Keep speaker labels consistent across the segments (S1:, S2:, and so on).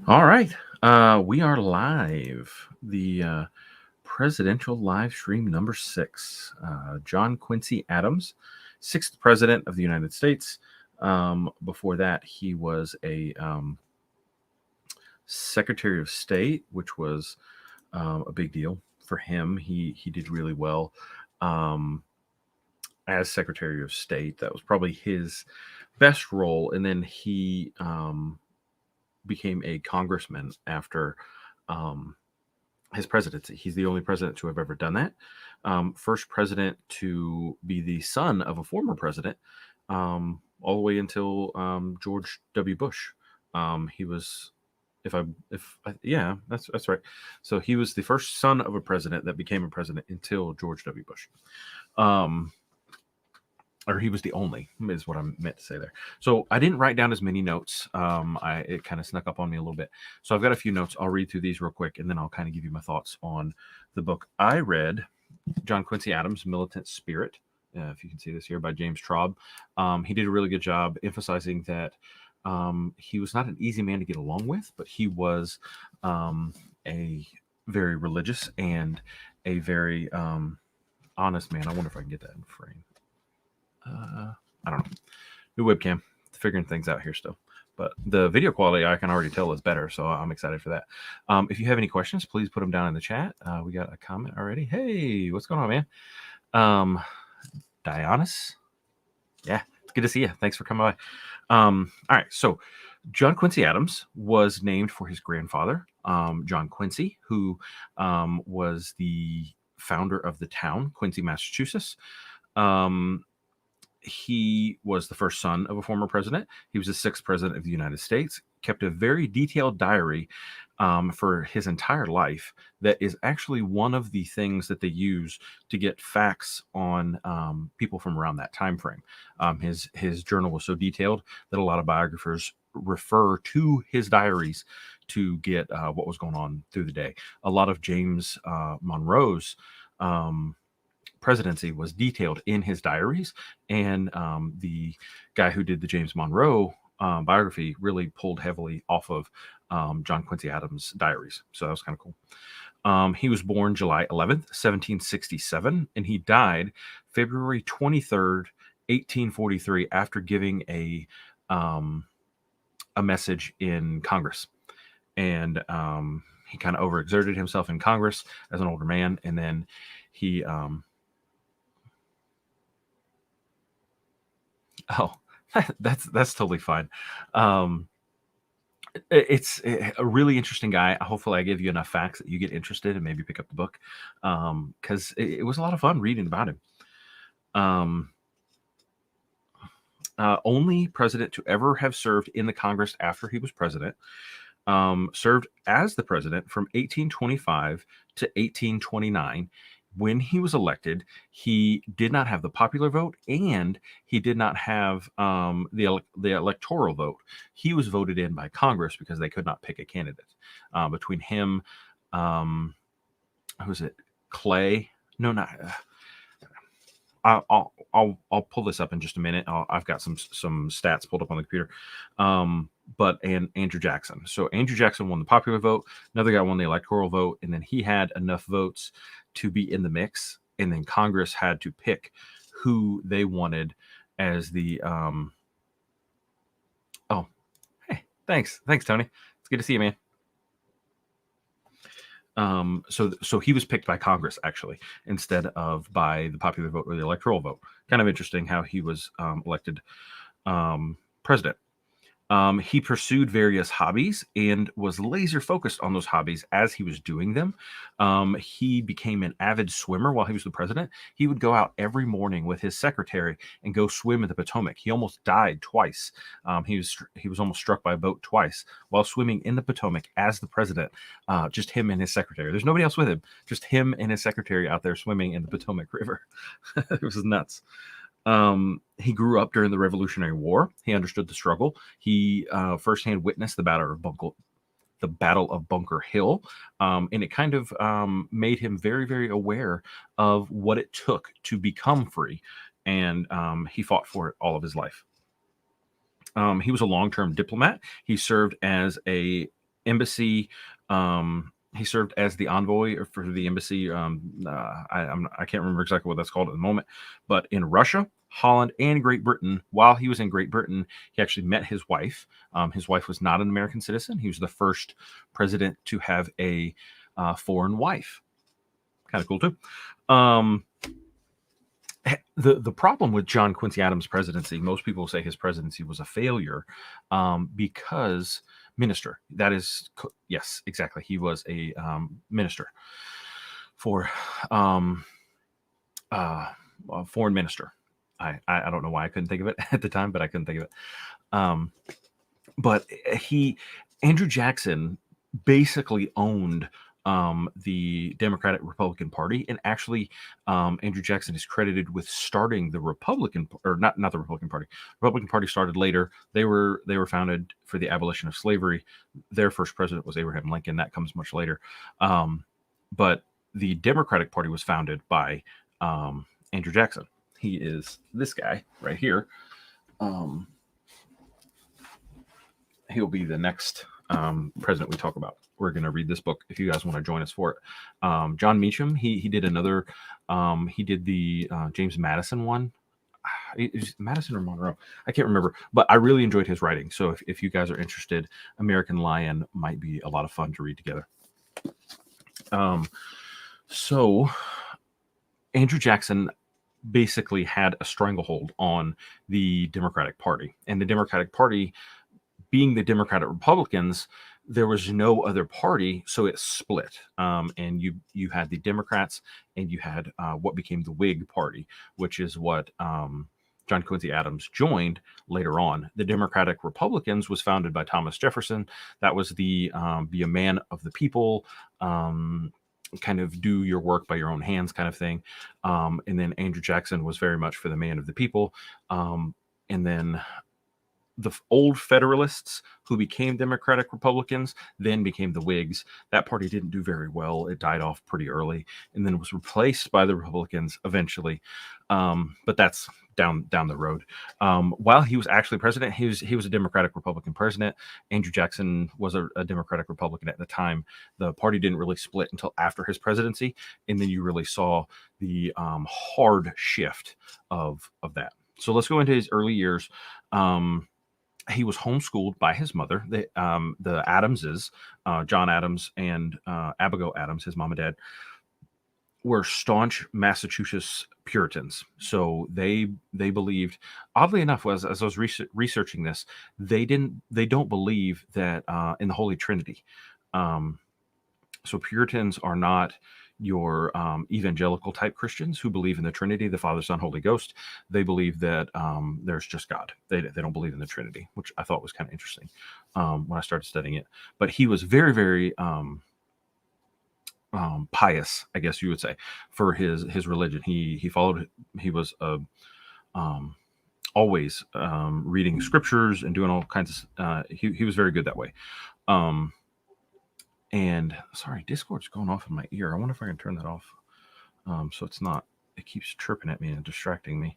S1: All right. We are live. The presidential live stream number 6. John Quincy Adams, 6th president of the United States. Before that, he was a Secretary of State, which was a big deal for him. He did really well as Secretary of State. That was probably his best role. And then he became a congressman after his presidency. He's the only president to have ever done that. First president to be the son of a former president, all the way until George W. Bush. He was, yeah, that's right. So he was the first son of a president that became a president until George W. Bush. Or he was the only, is what I meant to say there. So I didn't write down as many notes. It kind of snuck up on me a little bit. So I've got a few notes. I'll read through these real quick, and then I'll kind of give you my thoughts on the book. I read John Quincy Adams' Militant Spirit, if you can see this here, by James Traub. He did a really good job emphasizing that he was not an easy man to get along with, but he was a very religious and a very honest man. I wonder if I can get that in frame. I don't know. New webcam. Figuring things out here still. But the video quality, I can already tell, is better, so I'm excited for that. If you have any questions, please put them down in the chat. We got a comment already. Hey, what's going on, man? Dionysus? Yeah, it's good to see you. Thanks for coming by. All right, so John Quincy Adams was named for his grandfather, John Quincy, who was the founder of the town, Quincy, Massachusetts. He was the first son of a former president. He was the 6th president of the United States, kept a very detailed diary for his entire life that is actually one of the things that they use to get facts on people from around that time frame. His journal was so detailed that a lot of biographers refer to his diaries to get what was going on through the day. A lot of James Monroe's presidency was detailed in his diaries, and the guy who did the James Monroe biography really pulled heavily off of John Quincy Adams' diaries. So that was kind of cool. He was born July 11th, 1767, and he died February 23rd, 1843, after giving a message in Congress. And he kind of overexerted himself in Congress as an older man, and then he that's totally fine. It's a really interesting guy. Hopefully I give you enough facts that you get interested and maybe pick up the book, because it was a lot of fun reading about him. Only president to ever have served in the Congress after he was president. Served as the president from 1825 to 1829. When he was elected, he did not have the popular vote, and he did not have the electoral vote. He was voted in by Congress because they could not pick a candidate. Between him, who was it? Clay? No, not. I'll pull this up in just a minute. I've got some stats pulled up on the computer. And Andrew Jackson. So Andrew Jackson won the popular vote. Another guy won the electoral vote, and then he had enough votes to be in the mix. And then Congress had to pick who they wanted as the. Oh, hey, thanks, Tony. It's good to see you, man. So he was picked by Congress, actually, instead of by the popular vote or the electoral vote. Kind of interesting how he was elected president. He pursued various hobbies and was laser focused on those hobbies as he was doing them. He became an avid swimmer while he was the president. He would go out every morning with his secretary and go swim in the Potomac. He almost died twice. He was almost struck by a boat twice while swimming in the Potomac as the president. Just him and his secretary. There's nobody else with him. Just him and his secretary out there swimming in the Potomac River. It was nuts. He grew up during the Revolutionary War. He understood the struggle. He firsthand witnessed the Battle of Bunker Hill, and it kind of made him very, very aware of what it took to become free, and he fought for it all of his life. He was a long-term diplomat. He served as a embassy. He served as the envoy for the embassy. I can't remember exactly what that's called at the moment, but in Russia, Holland, and Great Britain. While he was in Great Britain, he actually met his wife. His wife was not an American citizen. He was the first president to have a foreign wife. Kind of cool too. The problem with John Quincy Adams' presidency, most people say his presidency was a failure because minister. That is, yes, exactly. He was a minister for a foreign minister. I don't know why I couldn't think of it at the time, but I couldn't think of it. But Andrew Jackson basically owned the Democratic Republican Party, and actually Andrew Jackson is credited with starting the Republican, or not the Republican Party. Republican Party started later. They were founded for the abolition of slavery. Their first president was Abraham Lincoln. That comes much later. But the Democratic Party was founded by Andrew Jackson. He is this guy right here. He'll be the next president we talk about. We're going to read this book if you guys want to join us for it. John Meacham, he did another, he did the James Madison one. Madison or Monroe? I can't remember, but I really enjoyed his writing. So if you guys are interested, American Lion might be a lot of fun to read together. So Andrew Jackson basically had a stranglehold on the Democratic Party, and the Democratic Party, being the Democratic Republicans, there was no other party, so it split. And you had the Democrats, and you had what became the Whig Party, which is what John Quincy Adams joined later on. The Democratic Republicans was founded by Thomas Jefferson. That was the be a man of the people, kind of do your work by your own hands kind of thing. And then Andrew Jackson was very much for the man of the people. And then the old Federalists, who became Democratic Republicans, then became the Whigs. That party didn't do very well. It died off pretty early, and then was replaced by the Republicans eventually. But that's down the road. While he was actually president, he was a Democratic Republican president. Andrew Jackson was a Democratic Republican at the time. The party didn't really split until after his presidency, and then you really saw the hard shift of that. So let's go into his early years. He was homeschooled by his mother. The Adamses, John Adams and Abigail Adams, his mom and dad, were staunch Massachusetts Puritans. So they believed, oddly enough, as I was researching this, they don't believe that in the Holy Trinity. So Puritans are not your evangelical type Christians who believe in the Trinity, the Father, Son, Holy Ghost. They believe that there's just God. They don't believe in the Trinity, which I thought was kind of interesting when I started studying it. But he was very, very pious, I guess you would say, for his religion. He was always reading scriptures and doing all kinds of. He was very good that way. And sorry, Discord's going off in my ear. I wonder if I can turn that off so it keeps chirping at me and distracting me.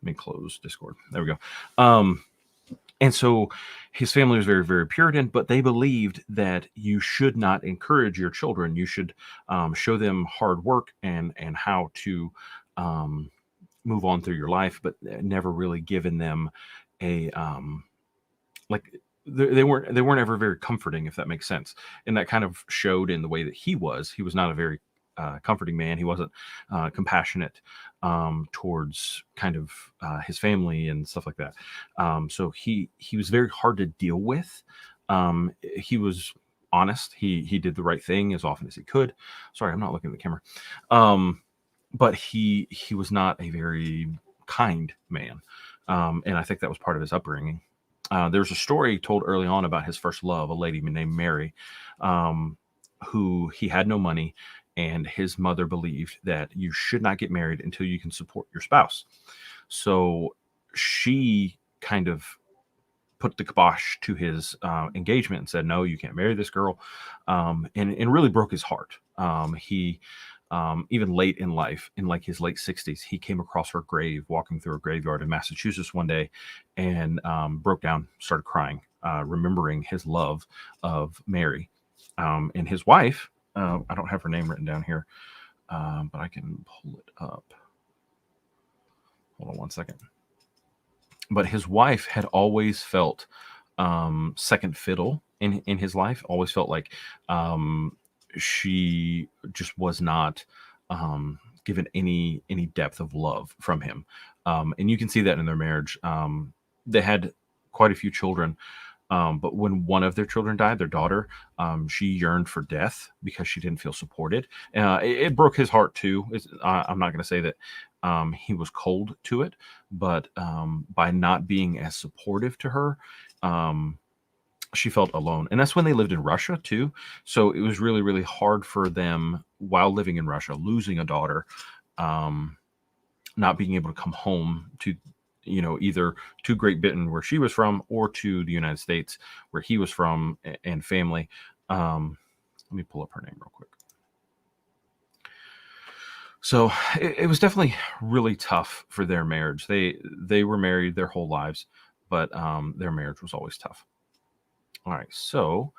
S1: Let me close Discord. There we go. And so his family was very, very Puritan, but they believed that you should not encourage your children. You should show them hard work and how to move on through your life, but never really given them a they weren't ever very comforting, if that makes sense. And that kind of showed in the way that he was not a very comforting man. He wasn't compassionate towards kind of his family and stuff like that. So he was very hard to deal with. He was honest. He did the right thing as often as he could. Sorry, I'm not looking at the camera. But he was not a very kind man. And I think that was part of his upbringing. There's a story told early on about his first love, a lady named Mary, who he had no money, and his mother believed that you should not get married until you can support your spouse. So she kind of put the kibosh to his engagement and said, no, you can't marry this girl, and really broke his heart. He even late in life, in like his late 60s, he came across her grave walking through a graveyard in Massachusetts one day, and broke down, started crying, remembering his love of Mary. And his wife, I don't have her name written down here, but I can pull it up. Hold on one second. But his wife had always felt second fiddle in his life, always felt like she just was not given any depth of love from him. And you can see that in their marriage. They had quite a few children, but when one of their children died, their daughter, she yearned for death because she didn't feel supported. It broke his heart too. I'm not going to say that he was cold to it, but by not being as supportive to her, she felt alone. And that's when they lived in Russia too. So it was really, really hard for them while living in Russia, losing a daughter, not being able to come home to, either to Great Britain where she was from, or to the United States where he was from, and family. Let me pull up her name real quick. So it was definitely really tough for their marriage. They were married their whole lives, but their marriage was always tough. All right, so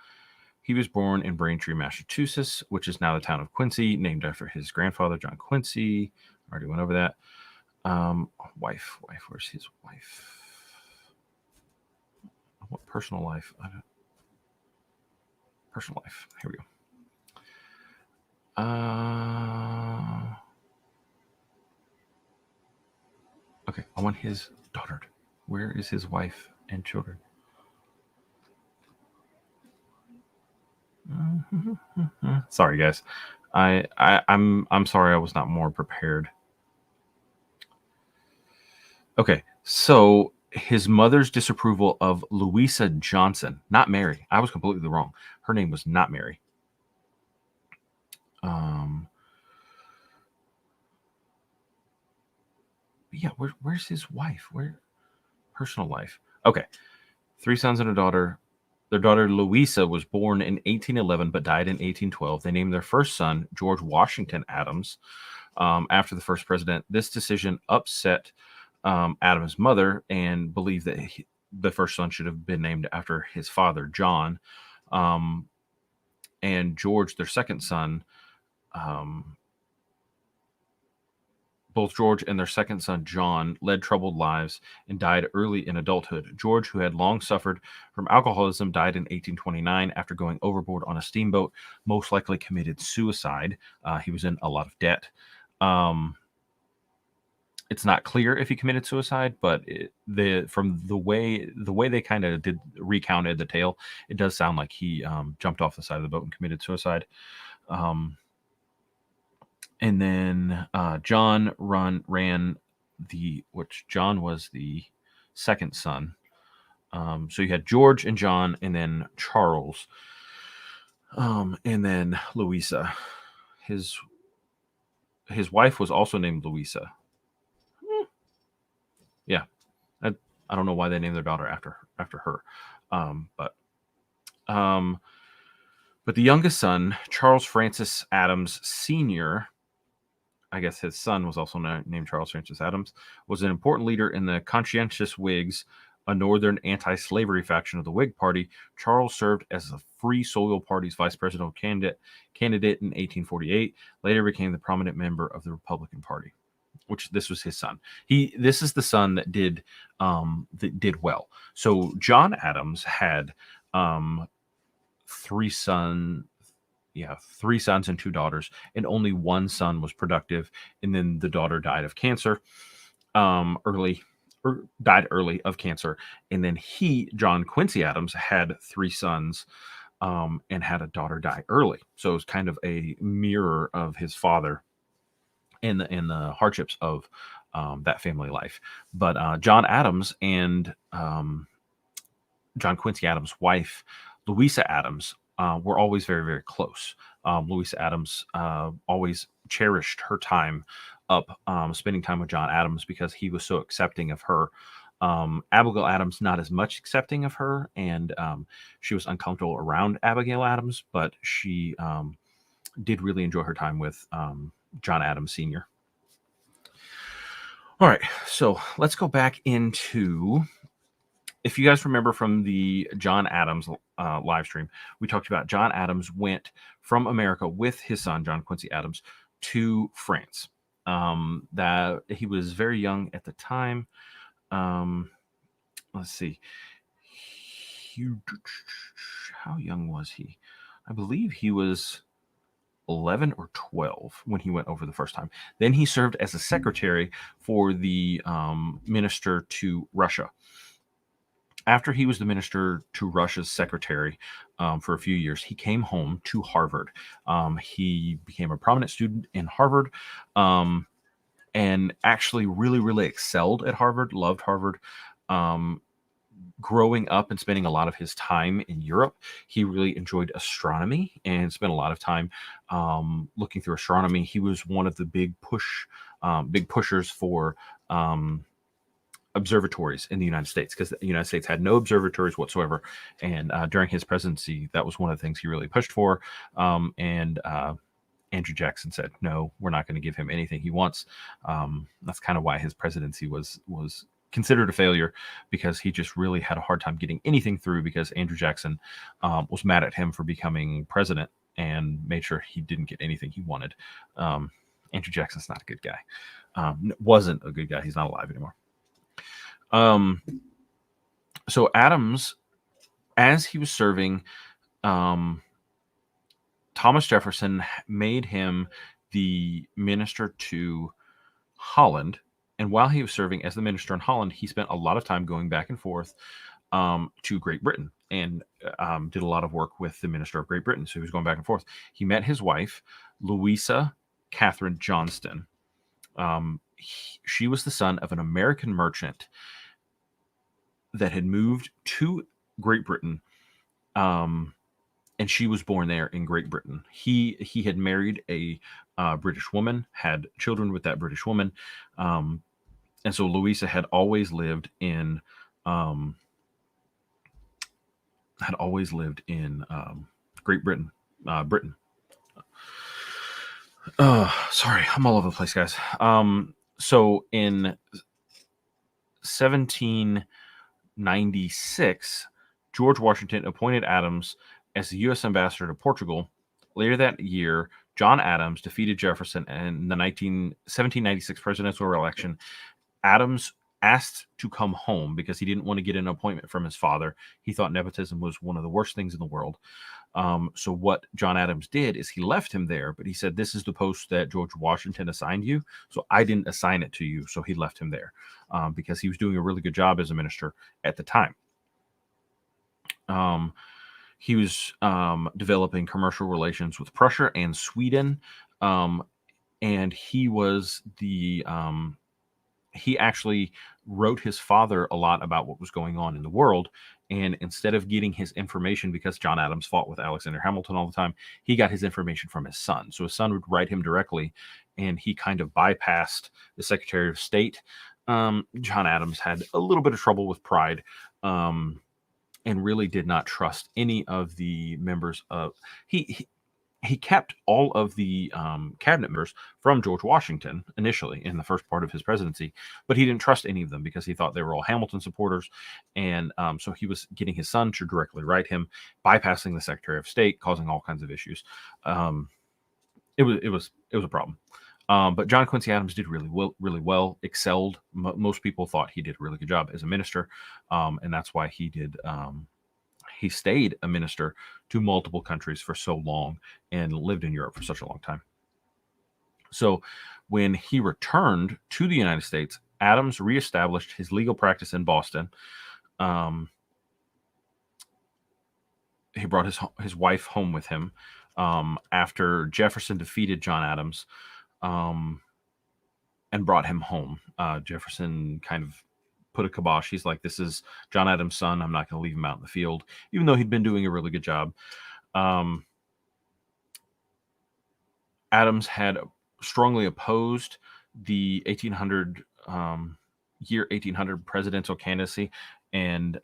S1: he was born in Braintree, Massachusetts, which is now the town of Quincy, named after his grandfather, John Quincy. Already went over that. Wife. Where's his wife? What personal life? Personal life. Here we go. Okay, I want his daughter. Where is his wife and children? Sorry, guys. I'm sorry I was not more prepared. Okay, so his mother's disapproval of Louisa Johnson, not Mary. I was completely wrong. Her name was not Mary. Yeah, where's his wife? Where personal life? Okay, 3 sons and a daughter. Their daughter Louisa was born in 1811 but died in 1812. They named their first son George Washington Adams after the first president. This decision upset Adams' mother, and believed that the first son should have been named after his father, John. And George, their second son, both George and their second son, John, led troubled lives and died early in adulthood. George, who had long suffered from alcoholism, died in 1829 after going overboard on a steamboat, most likely committed suicide. He was in a lot of debt. It's not clear if he committed suicide, but from the way they kind of recounted the tale, it does sound like he jumped off the side of the boat and committed suicide. And then John ran which John was the second son. So you had George and John, and then Charles, and then Louisa. His wife was also named Louisa. Yeah, I don't know why they named their daughter after her, but the youngest son, Charles Francis Adams Sr., I guess his son was also named Charles Francis Adams, was an important leader in the Conscientious Whigs, a northern anti-slavery faction of the Whig Party. Charles served as the Free Soil Party's vice presidential candidate in 1848. Later became the prominent member of the Republican Party, which this was his son. This is the son that did well. So John Adams had 3 sons and 2 daughters, and only one son was productive, and then the daughter died of cancer died early of cancer. And then John Quincy Adams, had 3 sons and had a daughter die early. So it was kind of a mirror of his father and the hardships of that family life. But John Adams and John Quincy Adams' wife, Louisa Adams, were always very, very close. Louisa Adams always cherished her time up spending time with John Adams because he was so accepting of her. Abigail Adams, not as much accepting of her, and she was uncomfortable around Abigail Adams, but she did really enjoy her time with John Adams Sr. All right, so let's go back into, if you guys remember from the John Adams live stream, we talked about John Adams went from America with his son, John Quincy Adams, to France. That he was very young at the time. Let's see. How young was he? I believe he was 11 or 12 when he went over the first time. Then he served as a secretary for the minister to Russia. After he was the minister to Russia's secretary for a few years, he came home to Harvard. He became a prominent student in Harvard and actually really, really excelled at Harvard, loved Harvard. Growing up and spending a lot of his time in Europe, he really enjoyed astronomy and spent a lot of time looking through astronomy. He was one of the big pushers for observatories in the United States, because the United States had no observatories whatsoever. And during his presidency, that was one of the things he really pushed for. And Andrew Jackson said, no, we're not going to give him anything he wants. That's kind of why his presidency was considered a failure, because he just really had a hard time getting anything through, because Andrew Jackson was mad at him for becoming president and made sure he didn't get anything he wanted. Andrew Jackson's not a good guy. Wasn't a good guy. He's not alive anymore. So Adams, as he was serving, Thomas Jefferson made him the minister to Holland. And while he was serving as the minister in Holland, he spent a lot of time going back and forth to Great Britain and did a lot of work with the minister of Great Britain. So he was going back and forth. He met his wife, Louisa Catherine Johnston. She was the son of an American merchant that had moved to Great Britain, and she was born there in Great Britain. He had married a British woman, had children with that British woman, and so Louisa had always lived in Great Britain. Sorry, I'm all over the place, guys. So in 1796, George Washington appointed Adams as the U.S. ambassador to Portugal. Later that year, John Adams defeated Jefferson in the 1796 presidential election. Adams asked to come home because he didn't want to get an appointment from his father. He thought nepotism was one of the worst things in the world. So what John Adams did is he left him there, but he said, this is the post that George Washington assigned you, so I didn't assign it to you. So he left him there because he was doing a really good job as a minister at the time. He was developing commercial relations with Prussia and Sweden, and he was the he actually wrote his father a lot about what was going on in the world. And instead of getting his information, because John Adams fought with Alexander Hamilton all the time, he got his information from his son. So his son would write him directly, and he kind of bypassed the Secretary of State. John Adams had a little bit of trouble with pride, and really did not trust any of the members of... He kept all of the cabinet members from George Washington initially in the first part of his presidency, but he didn't trust any of them because he thought they were all Hamilton supporters. And so he was getting his son to directly write him, bypassing the Secretary of State, causing all kinds of issues. It was a problem. But John Quincy Adams did really well, excelled. Most people thought he did a really good job as a minister, and that's why he did. He stayed a minister to multiple countries for so long and lived in Europe for such a long time. So when he returned to the United States, Adams reestablished his legal practice in Boston. He brought his wife home with him after Jefferson defeated John Adams and brought him home. Jefferson kind of put a kibosh. He's like, this is John Adams' son. I'm not going to leave him out in the field, even though he'd been doing a really good job. Adams had strongly opposed the 1800 presidential candidacy, and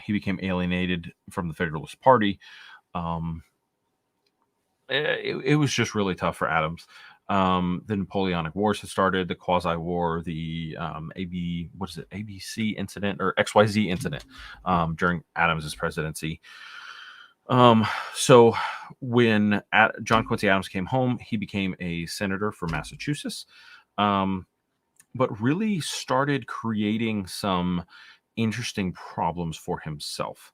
S1: he became alienated from the Federalist Party. It was just really tough for Adams. The Napoleonic Wars had started, the Quasi-War, the ABC incident or XYZ incident during Adams's presidency. So when John Quincy Adams came home, he became a senator for Massachusetts, but really started creating some interesting problems for himself.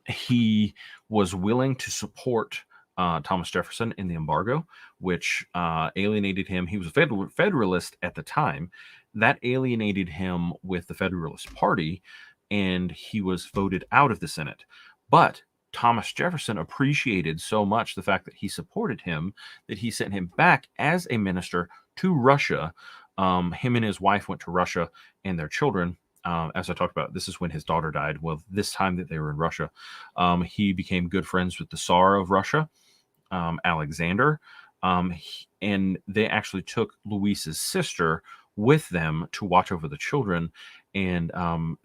S1: He was willing to support Thomas Jefferson in the embargo, which alienated him. He was a Federalist at the time. That alienated him with the Federalist Party, and he was voted out of the Senate. But Thomas Jefferson appreciated so much the fact that he supported him that he sent him back as a minister to Russia. Him and his wife went to Russia, and their children, as I talked about, this is when his daughter died. Well, this time that they were in Russia, he became good friends with the Tsar of Russia, Alexander, and they actually took Louise's sister with them to watch over the children. And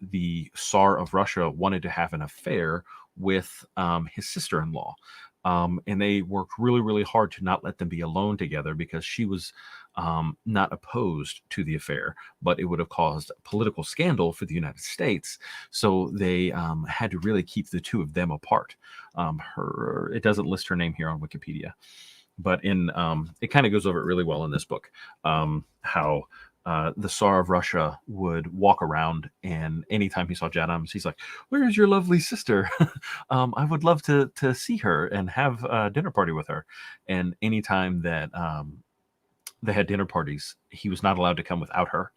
S1: the Tsar of Russia wanted to have an affair with his sister-in-law. And they worked really, really hard to not let them be alone together, because she was not opposed to the affair, but it would have caused political scandal for the United States. So they had to really keep the two of them apart. It doesn't list her name here on Wikipedia, but it kind of goes over it really well in this book, how the Tsar of Russia would walk around, and anytime he saw Jad Adams, he's like, "Where is your lovely sister? I would love to see her and have a dinner party with her." And anytime that they had dinner parties, he was not allowed to come without her.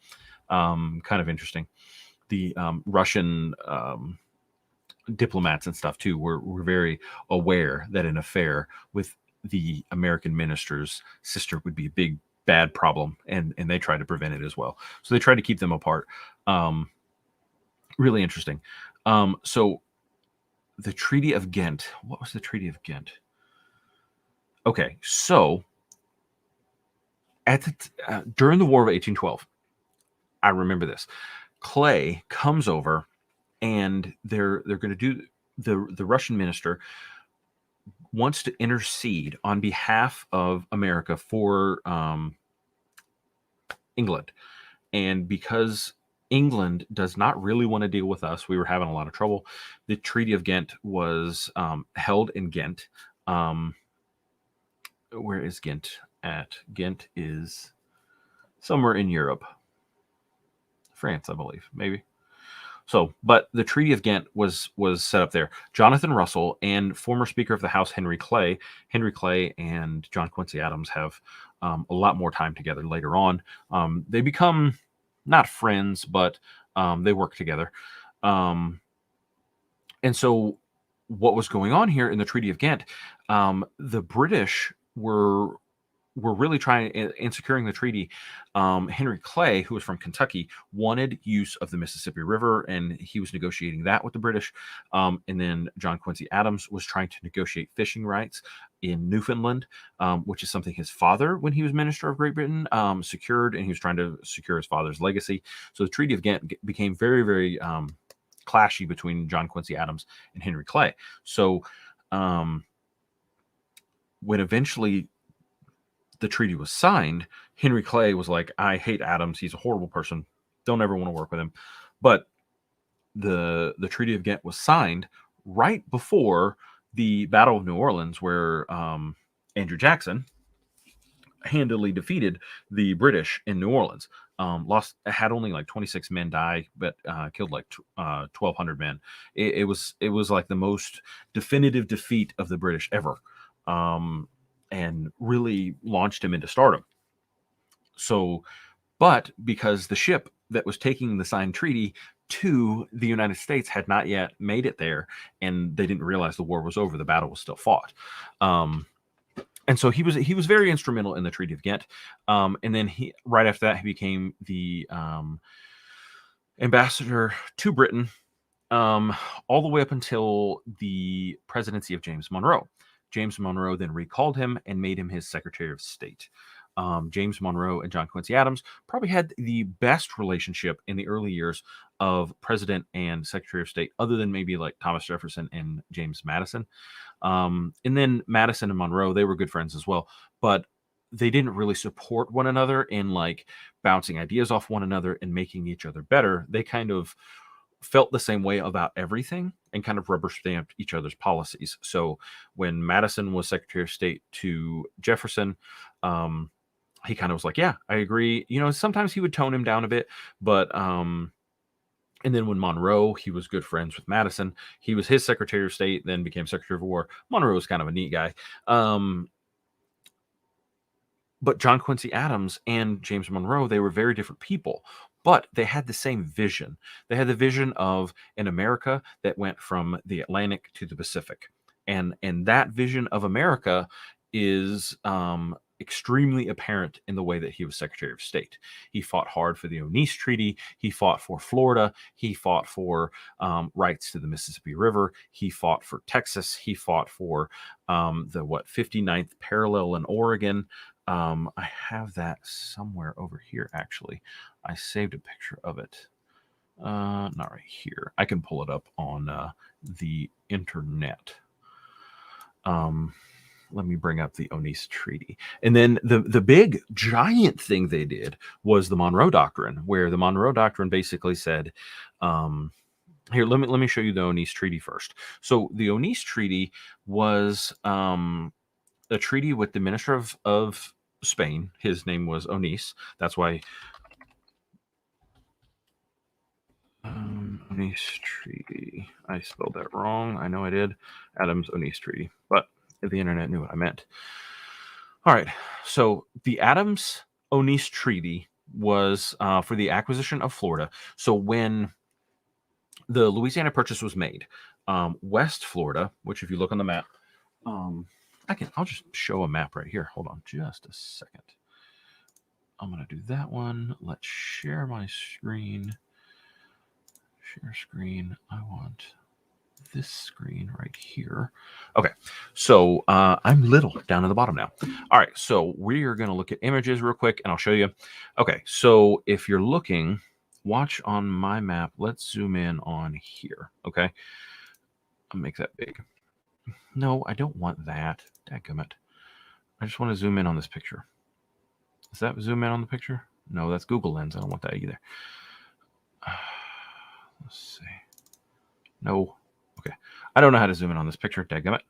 S1: Kind of interesting. The Russian diplomats and stuff too were very aware that an affair with the American minister's sister would be a big bad problem, and they tried to prevent it as well. So they tried to keep them apart. Really interesting. So the Treaty of Ghent. What was the Treaty of Ghent? Okay, so during the War of 1812, I remember this. Clay comes over, and they're going to do the Russian minister wants to intercede on behalf of America for England. And because England does not really want to deal with us, we were having a lot of trouble. The Treaty of Ghent was held in Ghent. Where is Ghent at? Ghent is somewhere in Europe. France, I believe, maybe. So, but the Treaty of Ghent was set up there. Jonathan Russell and former Speaker of the House Henry Clay and John Quincy Adams have a lot more time together later on. They become not friends, but they work together. And so what was going on here in the Treaty of Ghent, the British were really trying in securing the treaty. Henry Clay, who was from Kentucky, wanted use of the Mississippi River, and he was negotiating that with the British. And then John Quincy Adams was trying to negotiate fishing rights in Newfoundland, which is something his father, when he was Minister of Great Britain, secured, and he was trying to secure his father's legacy. So the Treaty of Ghent became very, very clashy between John Quincy Adams and Henry Clay. So when eventually the treaty was signed, Henry Clay was like, "I hate Adams. He's a horrible person. Don't ever want to work with him." But the Treaty of Ghent was signed right before the Battle of New Orleans, where Andrew Jackson handily defeated the British in New Orleans. Had only like 26 men die, but killed like 1,200 men. It was like the most definitive defeat of the British ever. And really launched him into stardom. So, but because the ship that was taking the signed treaty to the United States had not yet made it there, and they didn't realize the war was over, the battle was still fought. And so he was very instrumental in the Treaty of Ghent. And then right after that, he became the ambassador to Britain, all the way up until the presidency of James Monroe. James Monroe then recalled him and made him his Secretary of State. James Monroe and John Quincy Adams probably had the best relationship in the early years of President and Secretary of State, other than maybe like Thomas Jefferson and James Madison. And then Madison and Monroe, they were good friends as well, but they didn't really support one another in like bouncing ideas off one another and making each other better. They kind of felt the same way about everything and kind of rubber stamped each other's policies. So when Madison was Secretary of State to Jefferson, he kind of was like, yeah, I agree. Sometimes he would tone him down a bit, but and then when Monroe, he was good friends with Madison. He was his Secretary of State, then became Secretary of War. Monroe was kind of a neat guy. But John Quincy Adams and James Monroe, they were very different people, but they had the same vision. They had the vision of an America that went from the Atlantic to the Pacific. And that vision of America is extremely apparent in the way that he was Secretary of State. He fought hard for the Onease Treaty. He fought for Florida. He fought for rights to the Mississippi River. He fought for Texas. He fought for the 59th parallel in Oregon. I have that somewhere over here, actually. I saved a picture of it. Not right here. I can pull it up on the internet. Let me bring up the Onease Treaty. And then the big giant thing they did was the Monroe Doctrine, where the Monroe Doctrine basically said, here, let me show you the Onease Treaty first. So the Onease Treaty was a treaty with the Minister of Spain. His name was Onease. That's why Onease Treaty. I spelled that wrong. I know I did. Adams Onease Treaty. But the internet knew what I meant. All right. So the Adams Onease Treaty was for the acquisition of Florida. So when the Louisiana Purchase was made, West Florida, which if you look on the map, I'll just show a map right here. Hold on just a second. I'm going to do that one. Let's share my screen. Share screen. I want this screen right here. Okay. So I'm little down at the bottom now. All right. So we are going to look at images real quick and I'll show you. Okay. So if you're looking, watch on my map. Let's zoom in on here. Okay. I'll make that big. No, I don't want that. Dadgummit. I just want to zoom in on this picture. Does that zoom in on the picture? No, that's Google Lens. I don't want that either. Let's see. No. Okay. I don't know how to zoom in on this picture. Dadgummit.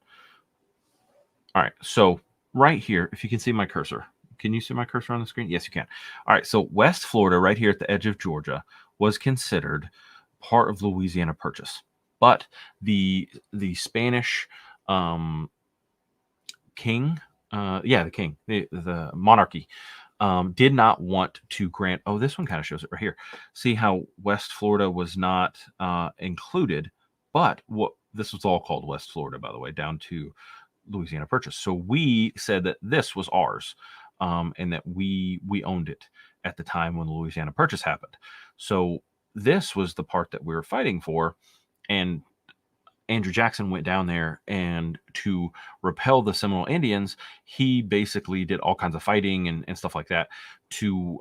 S1: All right. So right here, if you can see my cursor. Can you see my cursor on the screen? Yes, you can. All right. So West Florida, right here at the edge of Georgia, was considered part of Louisiana Purchase. But the Spanish king, the king, the monarchy, did not want to grant. Oh, this one kind of shows it right here. See how West Florida was not included, but this was all called West Florida, by the way, down to Louisiana Purchase. So we said that this was ours, and that we owned it at the time when the Louisiana Purchase happened. So this was the part that we were fighting for. And Andrew Jackson went down there, and to repel the Seminole Indians, he basically did all kinds of fighting and stuff like that to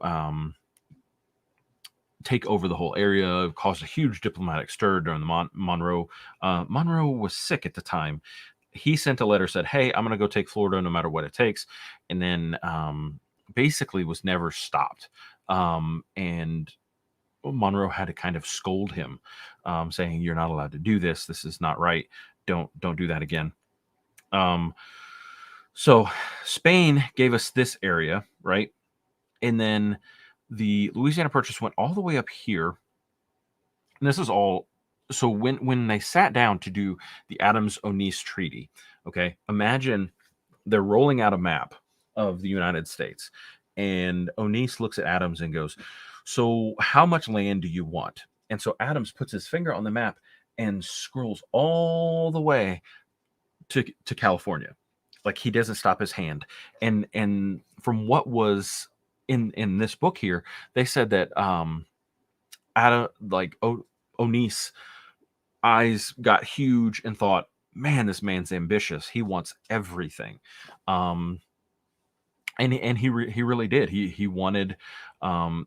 S1: take over the whole area, caused a huge diplomatic stir during the Monroe. Monroe was sick at the time. He sent a letter, said, hey, I'm going to go take Florida no matter what it takes. And then basically was never stopped. And Monroe had to kind of scold him, saying, you're not allowed to do this. This is not right. Don't do that again. So Spain gave us this area, right? And then the Louisiana Purchase went all the way up here. And this is all. So when they sat down to do the Adams-Onease Treaty, okay, imagine they're rolling out a map of the United States. And Onease looks at Adams and goes, so how much land do you want? And so Adams puts his finger on the map and scrolls all the way to California. Like he doesn't stop his hand. And from what was in this book here, they said that Onease eyes got huge and thought, man, this man's ambitious. He wants everything. And he really did. He wanted,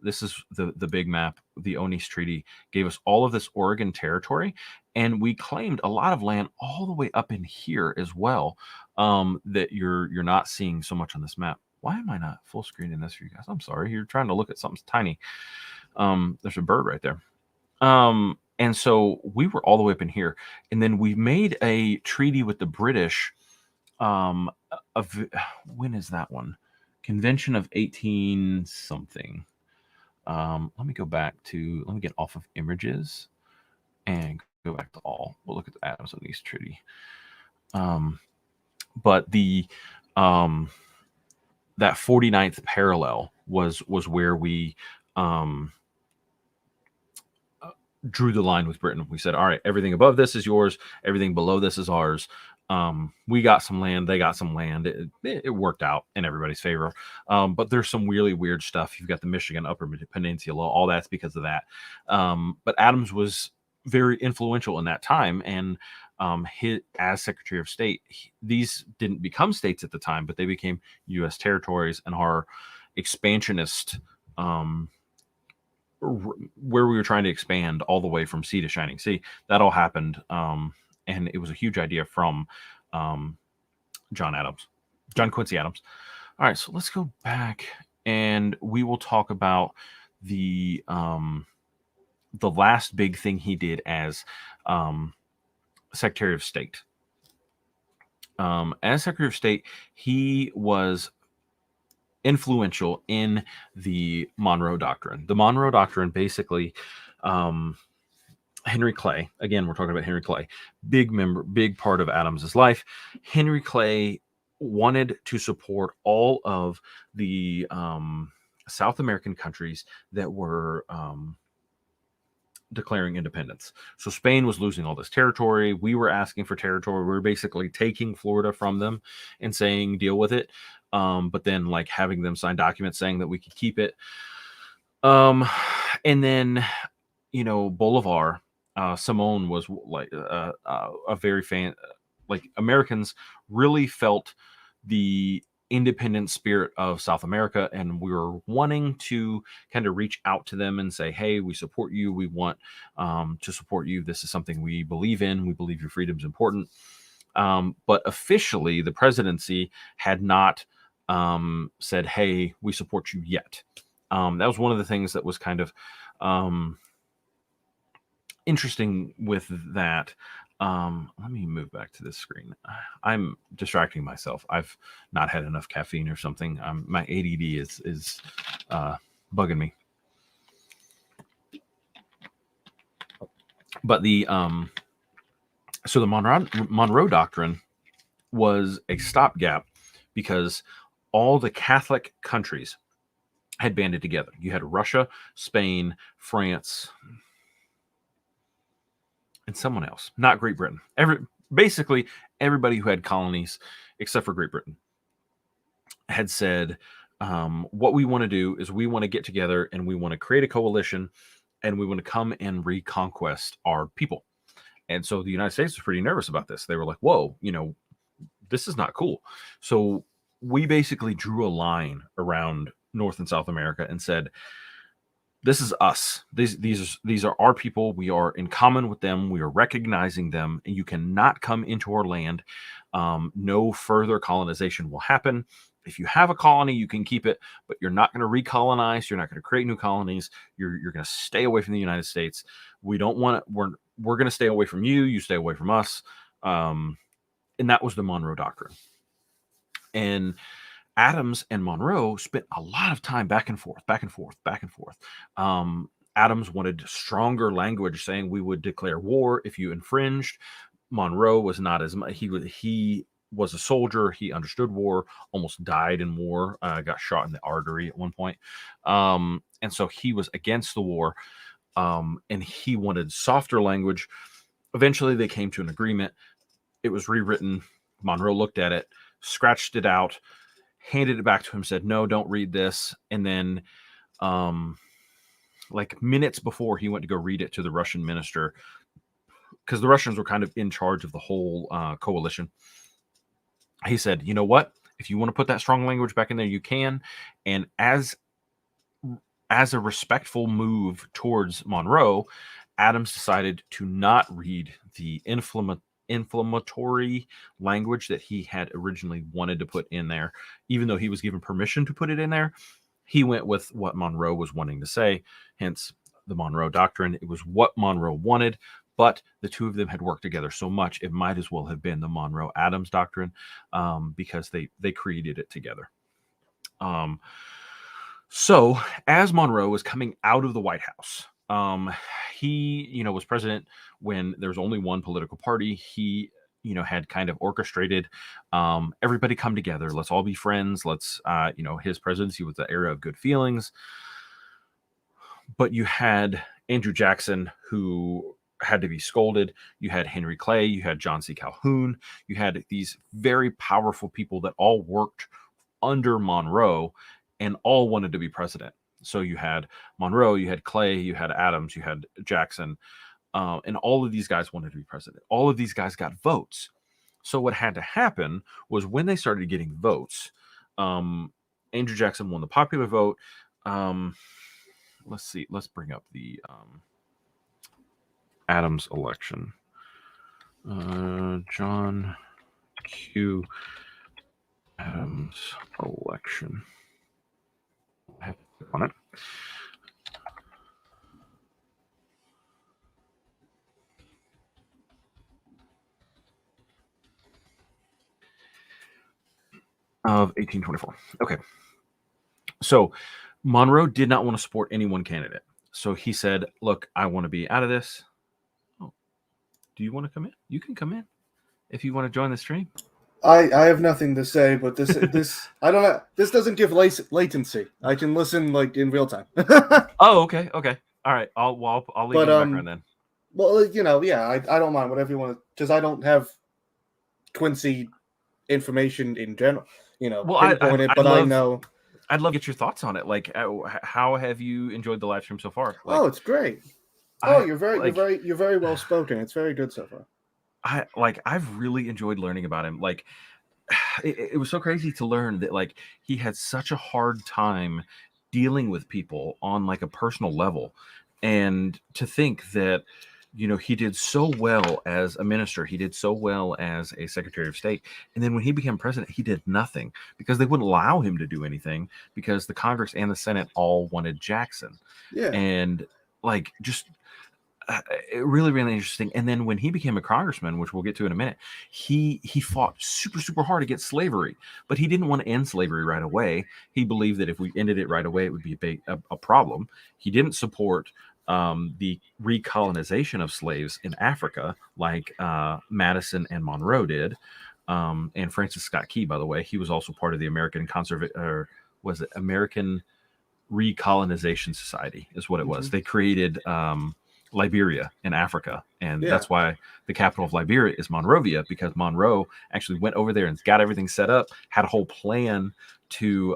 S1: this is the big map. The Onis Treaty gave us all of this Oregon territory, and we claimed a lot of land all the way up in here as well, that you're not seeing so much on this map. Why am I not full screening this for you guys? I'm sorry. You're trying to look at something tiny. There's a bird right there. And so we were all the way up in here, and then we made a treaty with the British. Of when is that one? Convention of 18 something. Let me get off of images and go back to all. We'll look at the Adams and East Treaty. But the that 49th parallel was where we drew the line with Britain. We said, all right, everything above this is yours, everything below this is ours. We got some land, they got some land. It worked out in everybody's favor. But there's some really weird stuff. You've got the Michigan Upper Peninsula, all that's because of that. But Adams was very influential in that time, and as Secretary of State, these didn't become states at the time, but they became U.S. territories, and our expansionist, where we were trying to expand all the way from sea to shining sea, that all happened. And it was a huge idea from John Quincy Adams. All right, so let's go back, and we will talk about the last big thing he did as Secretary of State. As Secretary of State, he was influential in the Monroe Doctrine. The Monroe Doctrine basically, Henry Clay, again, we're talking about Henry Clay, big part of Adams's life. Henry Clay wanted to support all of the South American countries that were declaring independence. So Spain was losing all this territory. We were asking for territory. We were basically taking Florida from them and saying, deal with it. But then like having them sign documents saying that we could keep it. And then, Bolivar, Simone was like a very like Americans really felt the independent spirit of South America, and we were wanting to kind of reach out to them and say, hey, we support you, we want to support you, this is something we believe in, we believe your freedom's important. But officially the presidency had not said, hey, we support you yet. That was one of the things that was kind of interesting with that. Let me move back to this screen. I'm distracting myself. I've not had enough caffeine or something. My ADD is bugging me. But the Monroe Doctrine was a stopgap because all the Catholic countries had banded together. You had Russia, Spain, France, and someone else, not Great Britain. Basically, everybody who had colonies, except for Great Britain, had said, what we want to do is we want to get together and we want to create a coalition and we want to come and reconquest our people. And so the United States was pretty nervous about this. They were like, whoa, this is not cool. So we basically drew a line around North and South America and said, this is us. These are our people. We are in common with them. We are recognizing them. And you cannot come into our land. No further colonization will happen. If you have a colony, you can keep it, but you're not going to recolonize. You're not going to create new colonies. You're going to stay away from the United States. We don't want it. We're going to stay away from you. You stay away from us. And that was the Monroe Doctrine. And Adams and Monroe spent a lot of time back and forth. Adams wanted stronger language, saying we would declare war if you infringed. Monroe was not as much. He was a soldier. He understood war, almost died in war, got shot in the artery at one point. And so he was against the war, and he wanted softer language. Eventually, they came to an agreement. It was rewritten. Monroe looked at it, scratched it out, handed it back to him, said, no, don't read this. And then like minutes before he went to go read it to the Russian minister, because the Russians were kind of in charge of the whole coalition, he said, you know what? If you want to put that strong language back in there, you can. And as a respectful move towards Monroe, Adams decided to not read the inflammatory language that he had originally wanted to put in there. Even though he was given permission to put it in there, he went with what Monroe was wanting to say, hence the Monroe Doctrine. It was what Monroe wanted, but the two of them had worked together so much, it might as well have been the Monroe-Adams Doctrine, because they created it together. So as Monroe was coming out of the White House, he, was president when there was only one political party. He, had kind of orchestrated everybody come together. Let's all be friends. Let's, his presidency was the era of good feelings. But you had Andrew Jackson, who had to be scolded. You had Henry Clay. You had John C. Calhoun. You had these very powerful people that all worked under Monroe and all wanted to be president. So you had Monroe, you had Clay, you had Adams, you had Jackson, and all of these guys wanted to be president. All of these guys got votes. So what had to happen was when they started getting votes, Andrew Jackson won the popular vote. Let's see. Let's bring up the Adams election. John Q. Adams election. I have to click on it. Of 1824. Okay. So Monroe did not want to support any one candidate. So he said, look, I want to be out of this. Oh, do you want to come in? You can come in if you want to join the stream.
S2: I have nothing to say, but this I don't know. This doesn't give latency. I can listen like in real time.
S1: Oh, okay. All right. I'll leave you in the background then.
S2: Well, yeah, I don't mind whatever you want to, because I don't have Quincy information in general.
S1: Well, I know. I'd love to get your thoughts on it. Like, how have you enjoyed the live stream so far? Like,
S2: it's great. You're very well spoken. It's very good so far.
S1: I've really enjoyed learning about him. Like, it was so crazy to learn that like he had such a hard time dealing with people on like a personal level, and to think that he did so well as a minister, he did so well as a Secretary of State, and then when he became president, he did nothing because they wouldn't allow him to do anything because the Congress and the Senate all wanted Jackson.
S2: Yeah,
S1: and like just. Really, really interesting. And then when he became a congressman, which we'll get to in a minute, he fought super, super hard against slavery, but he didn't want to end slavery right away. He believed that if we ended it right away, it would be a problem. He didn't support the recolonization of slaves in Africa like Madison and Monroe did. And Francis Scott Key, by the way, he was also part of the American American Recolonization Society is what it was. They created Liberia in Africa, and that's why the capital of Liberia is Monrovia, because Monroe actually went over there and got everything set up, had a whole plan to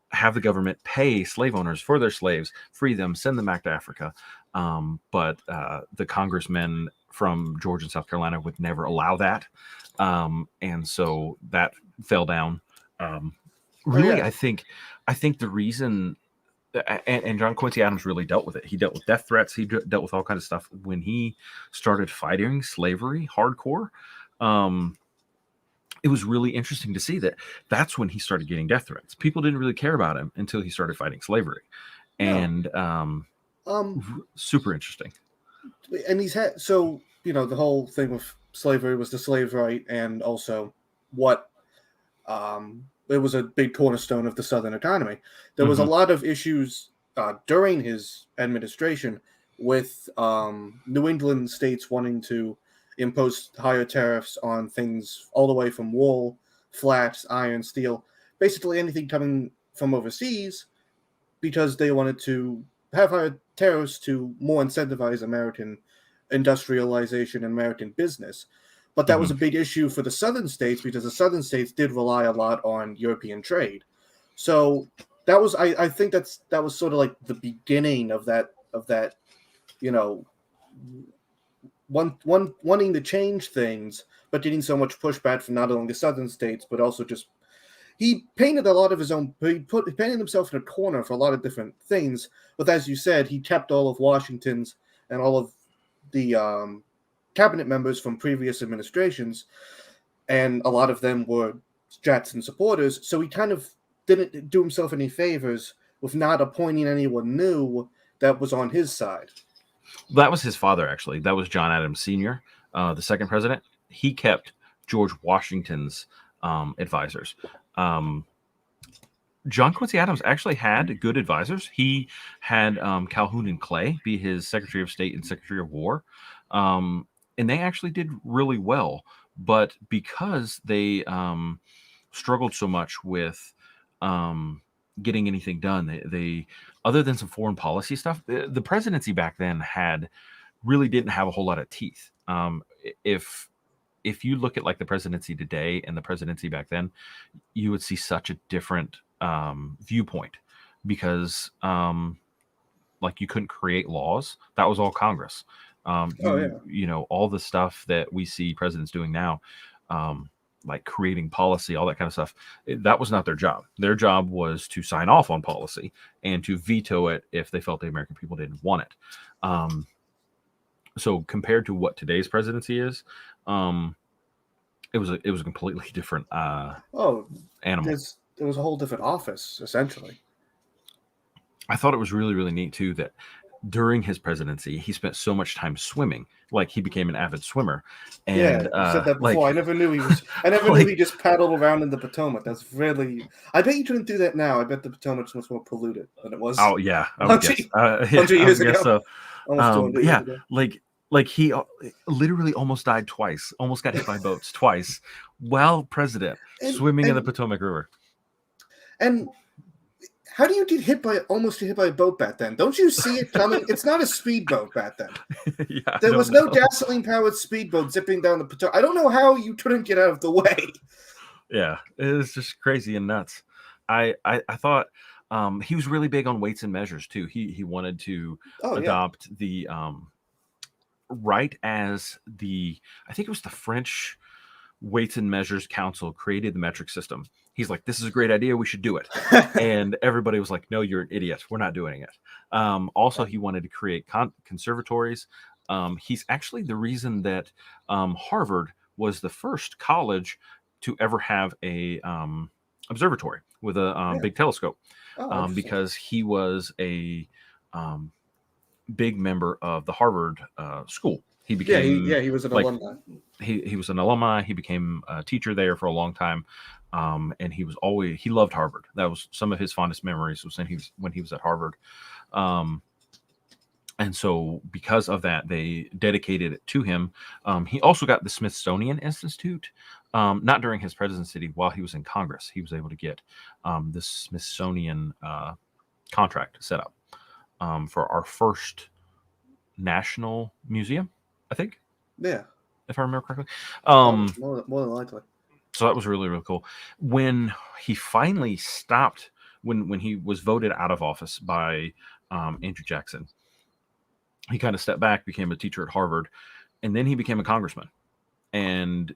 S1: have the government pay slave owners for their slaves, free them, send them back to Africa. But the congressmen from Georgia and South Carolina would never allow that, and so that fell down. I think the reason. And John Quincy Adams really dealt with it. He dealt with death threats. He dealt with all kinds of stuff when he started fighting slavery hardcore. It was really interesting to see that's when he started getting death threats. People didn't really care about him until he started fighting slavery, and super interesting.
S2: And he's had the whole thing with slavery was the slave right, and also what it was a big cornerstone of the Southern economy. There was a lot of issues during his administration with New England states wanting to impose higher tariffs on things all the way from wool, flax, iron, steel, basically anything coming from overseas, because they wanted to have higher tariffs to more incentivize American industrialization and American business. But that was a big issue for the southern states, because the southern states did rely a lot on European trade. So that was, I think that was sort of like the beginning of that, wanting to change things, but getting so much pushback from not only the southern states, but also just he painted a lot of his own. He painted himself in a corner for a lot of different things. But as you said, he kept all of Washington's and all of the cabinet members from previous administrations, and a lot of them were Jackson supporters. So he kind of didn't do himself any favors with not appointing anyone new that was on his side.
S1: That was his father, actually. That was John Adams Sr., the second president. He kept George Washington's advisors. John Quincy Adams actually had good advisors. He had Calhoun and Clay be his Secretary of State and Secretary of War. And they actually did really well. But because they struggled so much with getting anything done, they other than some foreign policy stuff, the presidency back then really didn't have a whole lot of teeth. If you look at like the presidency today and the presidency back then, you would see such a different viewpoint, because like you couldn't create laws. That was all Congress. You know, all the stuff that we see presidents doing now, like creating policy, all that kind of stuff, that was not their job. Their job was to sign off on policy and to veto it if they felt the American people didn't want it. So compared to what today's presidency is, it was a completely different animal.
S2: There was a whole different office, essentially.
S1: I thought it was really, really neat too that during his presidency, he spent so much time swimming. Like he became an avid swimmer. And
S2: yeah, you said that before. I never knew he was. I never knew he just paddled around in the Potomac. That's really. I bet you couldn't do that now. I bet the Potomac's much more polluted than it was.
S1: Oh yeah,
S2: I would guess. 100 years ago.
S1: So.
S2: Almost
S1: yeah,
S2: years ago.
S1: like he literally almost died twice. Almost got hit by boats twice while president, swimming in the Potomac River.
S2: And how do you almost get hit by a boat back then? Don't you see it coming? It's not a speedboat back then.
S1: Yeah,
S2: there was no gasoline-powered speedboat zipping down the Potomac. I don't know how you couldn't get out of the way.
S1: Yeah, it was just crazy and nuts. I thought he was really big on weights and measures too. He wanted to adopt the right as I think it was the French Weights and Measures Council created the metric system. He's like, this is a great idea. We should do it. And everybody was like, no, you're an idiot. We're not doing it. Also, he wanted to create conservatories. He's actually the reason that Harvard was the first college to ever have a observatory with a big telescope, because he was a big member of the Harvard school. He became
S2: he was an alumni.
S1: He was an alumni. He became a teacher there for a long time, and he loved Harvard. That was some of his fondest memories was when he was at Harvard. And so because of that, they dedicated it to him. He also got the Smithsonian Institute, not during his presidency. While he was in Congress, he was able to get the Smithsonian contract set up for our first national museum, I think.
S2: Yeah.
S1: If I remember correctly.
S2: More than likely.
S1: So that was really, really cool. When he finally stopped, when he was voted out of office by Andrew Jackson, he kind of stepped back, became a teacher at Harvard, and then he became a congressman. And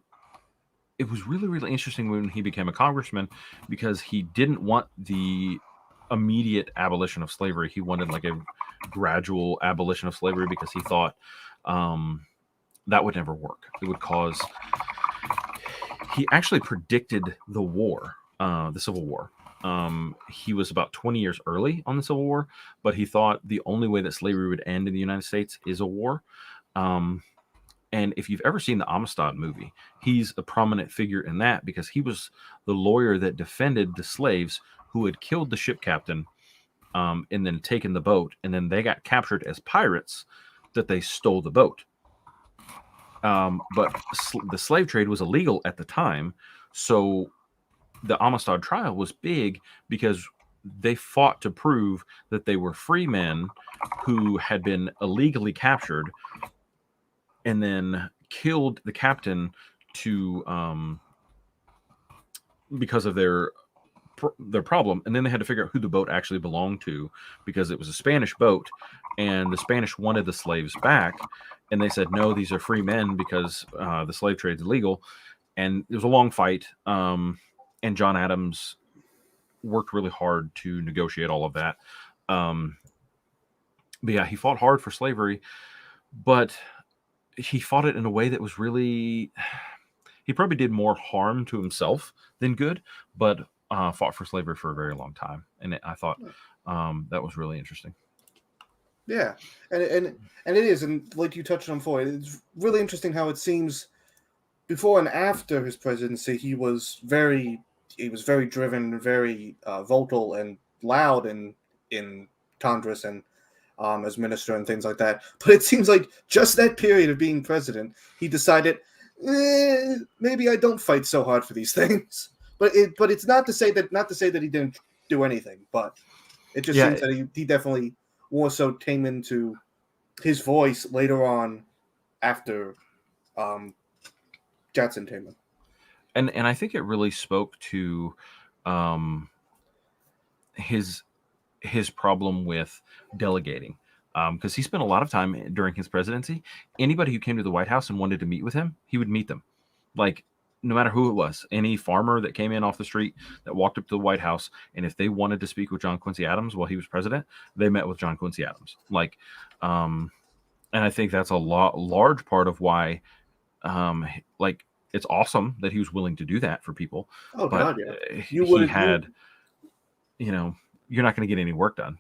S1: it was really, really interesting when he became a congressman, because he didn't want the immediate abolition of slavery. He wanted like a gradual abolition of slavery, because he thought that would never work. It would cause. He actually predicted the war, the Civil War. He was about 20 years early on the Civil War, but he thought the only way that slavery would end in the United States is a war. And if you've ever seen the Amistad movie, he's a prominent figure in that, because he was the lawyer that defended the slaves who had killed the ship captain and then taken the boat, and then they got captured as pirates that they stole the boat. But the slave trade was illegal at the time, so the Amistad trial was big because they fought to prove that they were free men who had been illegally captured and then killed the captain because of their problem. And then they had to figure out who the boat actually belonged to, because it was a Spanish boat, and the Spanish wanted the slaves back, and they said, no, these are free men because the slave trade is illegal. And it was a long fight. and John Adams worked really hard to negotiate all of that. But yeah, he fought hard for slavery, but he fought it in a way that was really, he probably did more harm to himself than good, but fought for slavery for a very long time. And I thought that was really interesting.
S2: Yeah, and it is, and like you touched on before, it's really interesting how it seems before and after his presidency, he was very driven, very vocal and loud in Congress and as minister and things like that. But it seems like just that period of being president, he decided, maybe I don't fight so hard for these things. But it's not to say that he didn't do anything, but it just seems that he definitely more so came into his voice later on after Jackson came in.
S1: And I think it really spoke to his problem with delegating, because he spent a lot of time during his presidency. Anybody who came to the White House and wanted to meet with him, he would meet them. Like, no matter who it was, any farmer that came in off the street that walked up to the White House, and if they wanted to speak with John Quincy Adams while he was president, they met with John Quincy Adams. Like, and I think that's a large part of why, like, it's awesome that he was willing to do that for people.
S2: Oh,
S1: but
S2: God, yeah.
S1: He had, you know, you're not going to get any work done.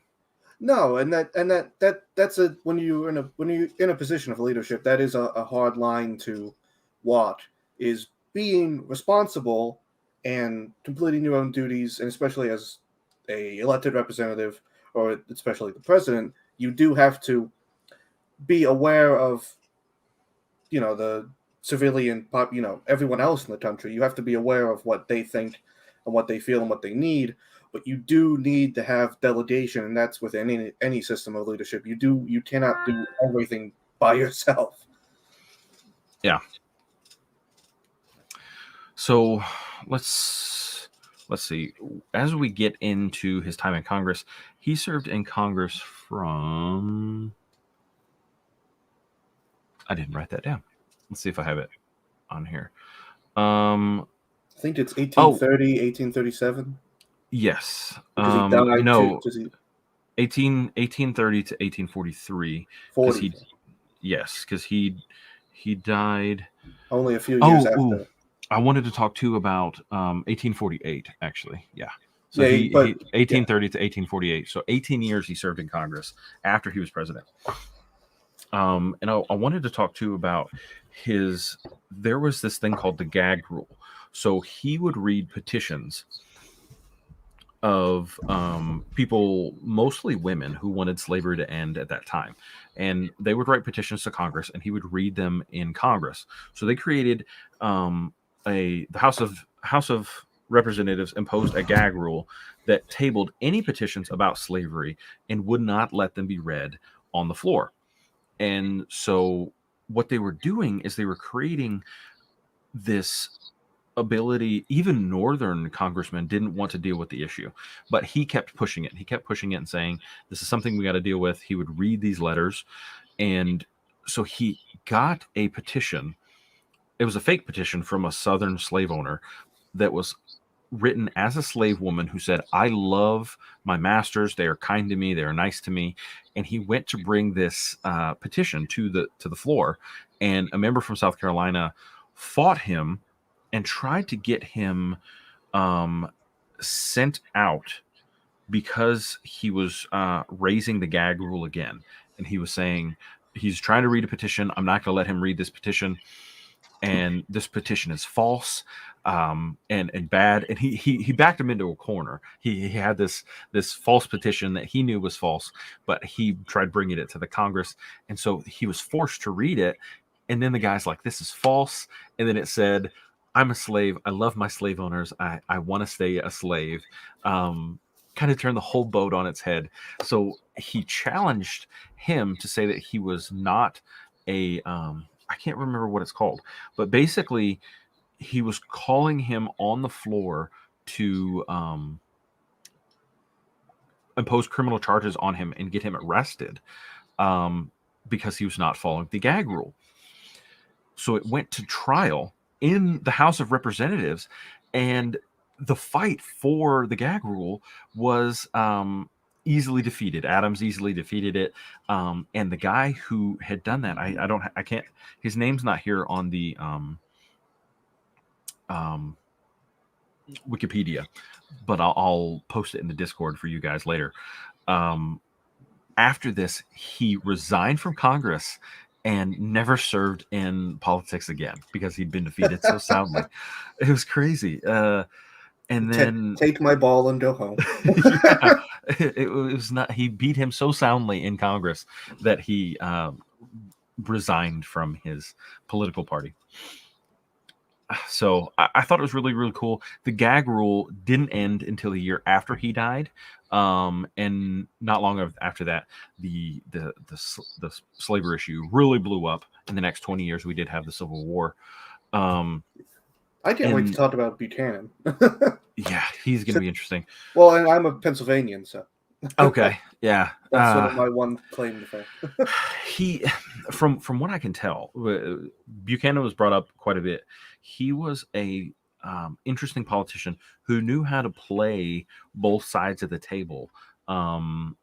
S2: No, and that's when you're in a position of leadership, that is a hard line to walk, is being responsible and completing your own duties, and especially as a elected representative, or especially the president, you do have to be aware of, the civilian everyone else in the country. You have to be aware of what they think and what they feel and what they need. But you do need to have delegation, and that's within any system of leadership. You cannot do everything by yourself.
S1: Yeah. So let's see. As we get into his time in Congress, he served in Congress from, I didn't write that down. Let's see if I have it on here.
S2: I think it's 1830, 1837.
S1: Yes.
S2: Because he died
S1: no. 1830 to 1843.
S2: 40.
S1: Because he died
S2: only a few years after.
S1: I wanted to talk too about 1848, actually. Yeah. So 1830 to 1848. So 18 years he served in Congress after he was president. And I wanted to talk too about there was this thing called the Gag Rule. So he would read petitions of people, mostly women, who wanted slavery to end at that time. And they would write petitions to Congress, and he would read them in Congress. So they created the House of Representatives imposed a gag rule that tabled any petitions about slavery and would not let them be read on the floor. And so what they were doing is they were creating this ability. Even northern congressmen didn't want to deal with the issue, but he kept pushing it. He kept pushing it and saying, this is something we got to deal with. He would read these letters. And so he got a petition. It was a fake petition from a southern slave owner that was written as a slave woman who said, I love my masters. They are kind to me. They are nice to me. And he went to bring this petition to the floor, and a member from South Carolina fought him and tried to get him sent out because he was raising the gag rule again. And he was saying, he's trying to read a petition. I'm not going to let him read this petition. And this petition is false and bad. And he backed him into a corner. He had this false petition that he knew was false, but he tried bringing it to the Congress. And so he was forced to read it. And then the guy's like, this is false. And then it said, I'm a slave. I love my slave owners. I want to stay a slave. Kind of turned the whole boat on its head. So he challenged him to say that he was not a, I can't remember what it's called, but basically he was calling him on the floor to impose criminal charges on him and get him arrested because he was not following the gag rule. So it went to trial in the House of Representatives, and the fight for the gag rule was easily defeated. Adams easily defeated it, and the guy who had done that, I can't. His name's not here on the Wikipedia, but I'll post it in the Discord for you guys later. After this, he resigned from Congress and never served in politics again because he'd been defeated so soundly. It was crazy. And then
S2: take my ball and go home.
S1: Yeah, it was not. He beat him so soundly in Congress that he resigned from his political party. So I thought it was really, really cool. The gag rule didn't end until a year after he died, and not long after that, the slavery issue really blew up. In the next 20 years, we did have the Civil War.
S2: I can't wait to talk about Buchanan.
S1: Yeah, he's going to be interesting.
S2: Well, and I'm a Pennsylvanian, so.
S1: Okay, yeah.
S2: That's sort of my one claim to fame.
S1: He, from what I can tell, Buchanan was brought up quite a bit. He was a interesting politician who knew how to play both sides of the table. And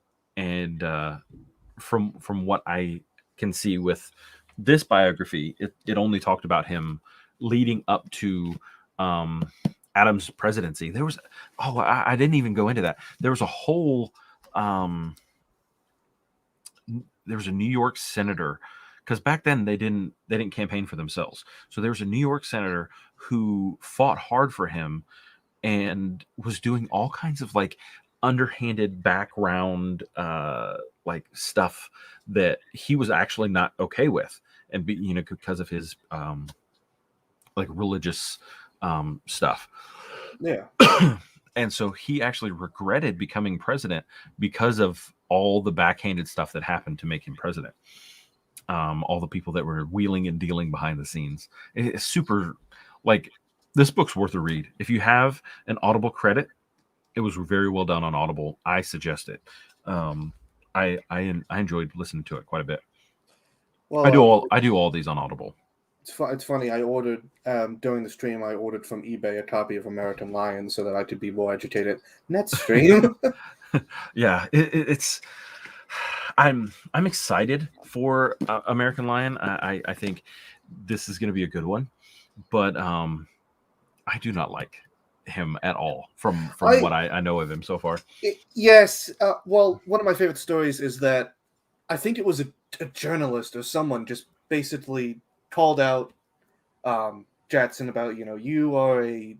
S1: from what I can see with this biography, it only talked about him leading up to Adams' presidency. There was, I didn't even go into that. There was a whole, there was a New York senator, because back then they didn't campaign for themselves. So there was a New York senator who fought hard for him and was doing all kinds of like underhanded background like stuff that he was actually not okay with, and because of his like religious stuff.
S2: Yeah.
S1: And so he actually regretted becoming president because of all the backhanded stuff that happened to make him president. All the people that were wheeling and dealing behind the scenes. It's super, like, this book's worth a read. If you have an Audible credit, it was very well done on Audible. I suggest it. I enjoyed listening to it quite a bit. Well, I do all these on Audible.
S2: It's funny. I ordered during the stream. I ordered from eBay a copy of American Lion so that I could be more educated. NetStream.
S1: Yeah, it's. I'm excited for American Lion. I think this is going to be a good one, but I do not like him at all from what I know of him so far.
S2: Yes. Well, one of my favorite stories is that I think it was a journalist or someone just basically called out Jackson about, you are a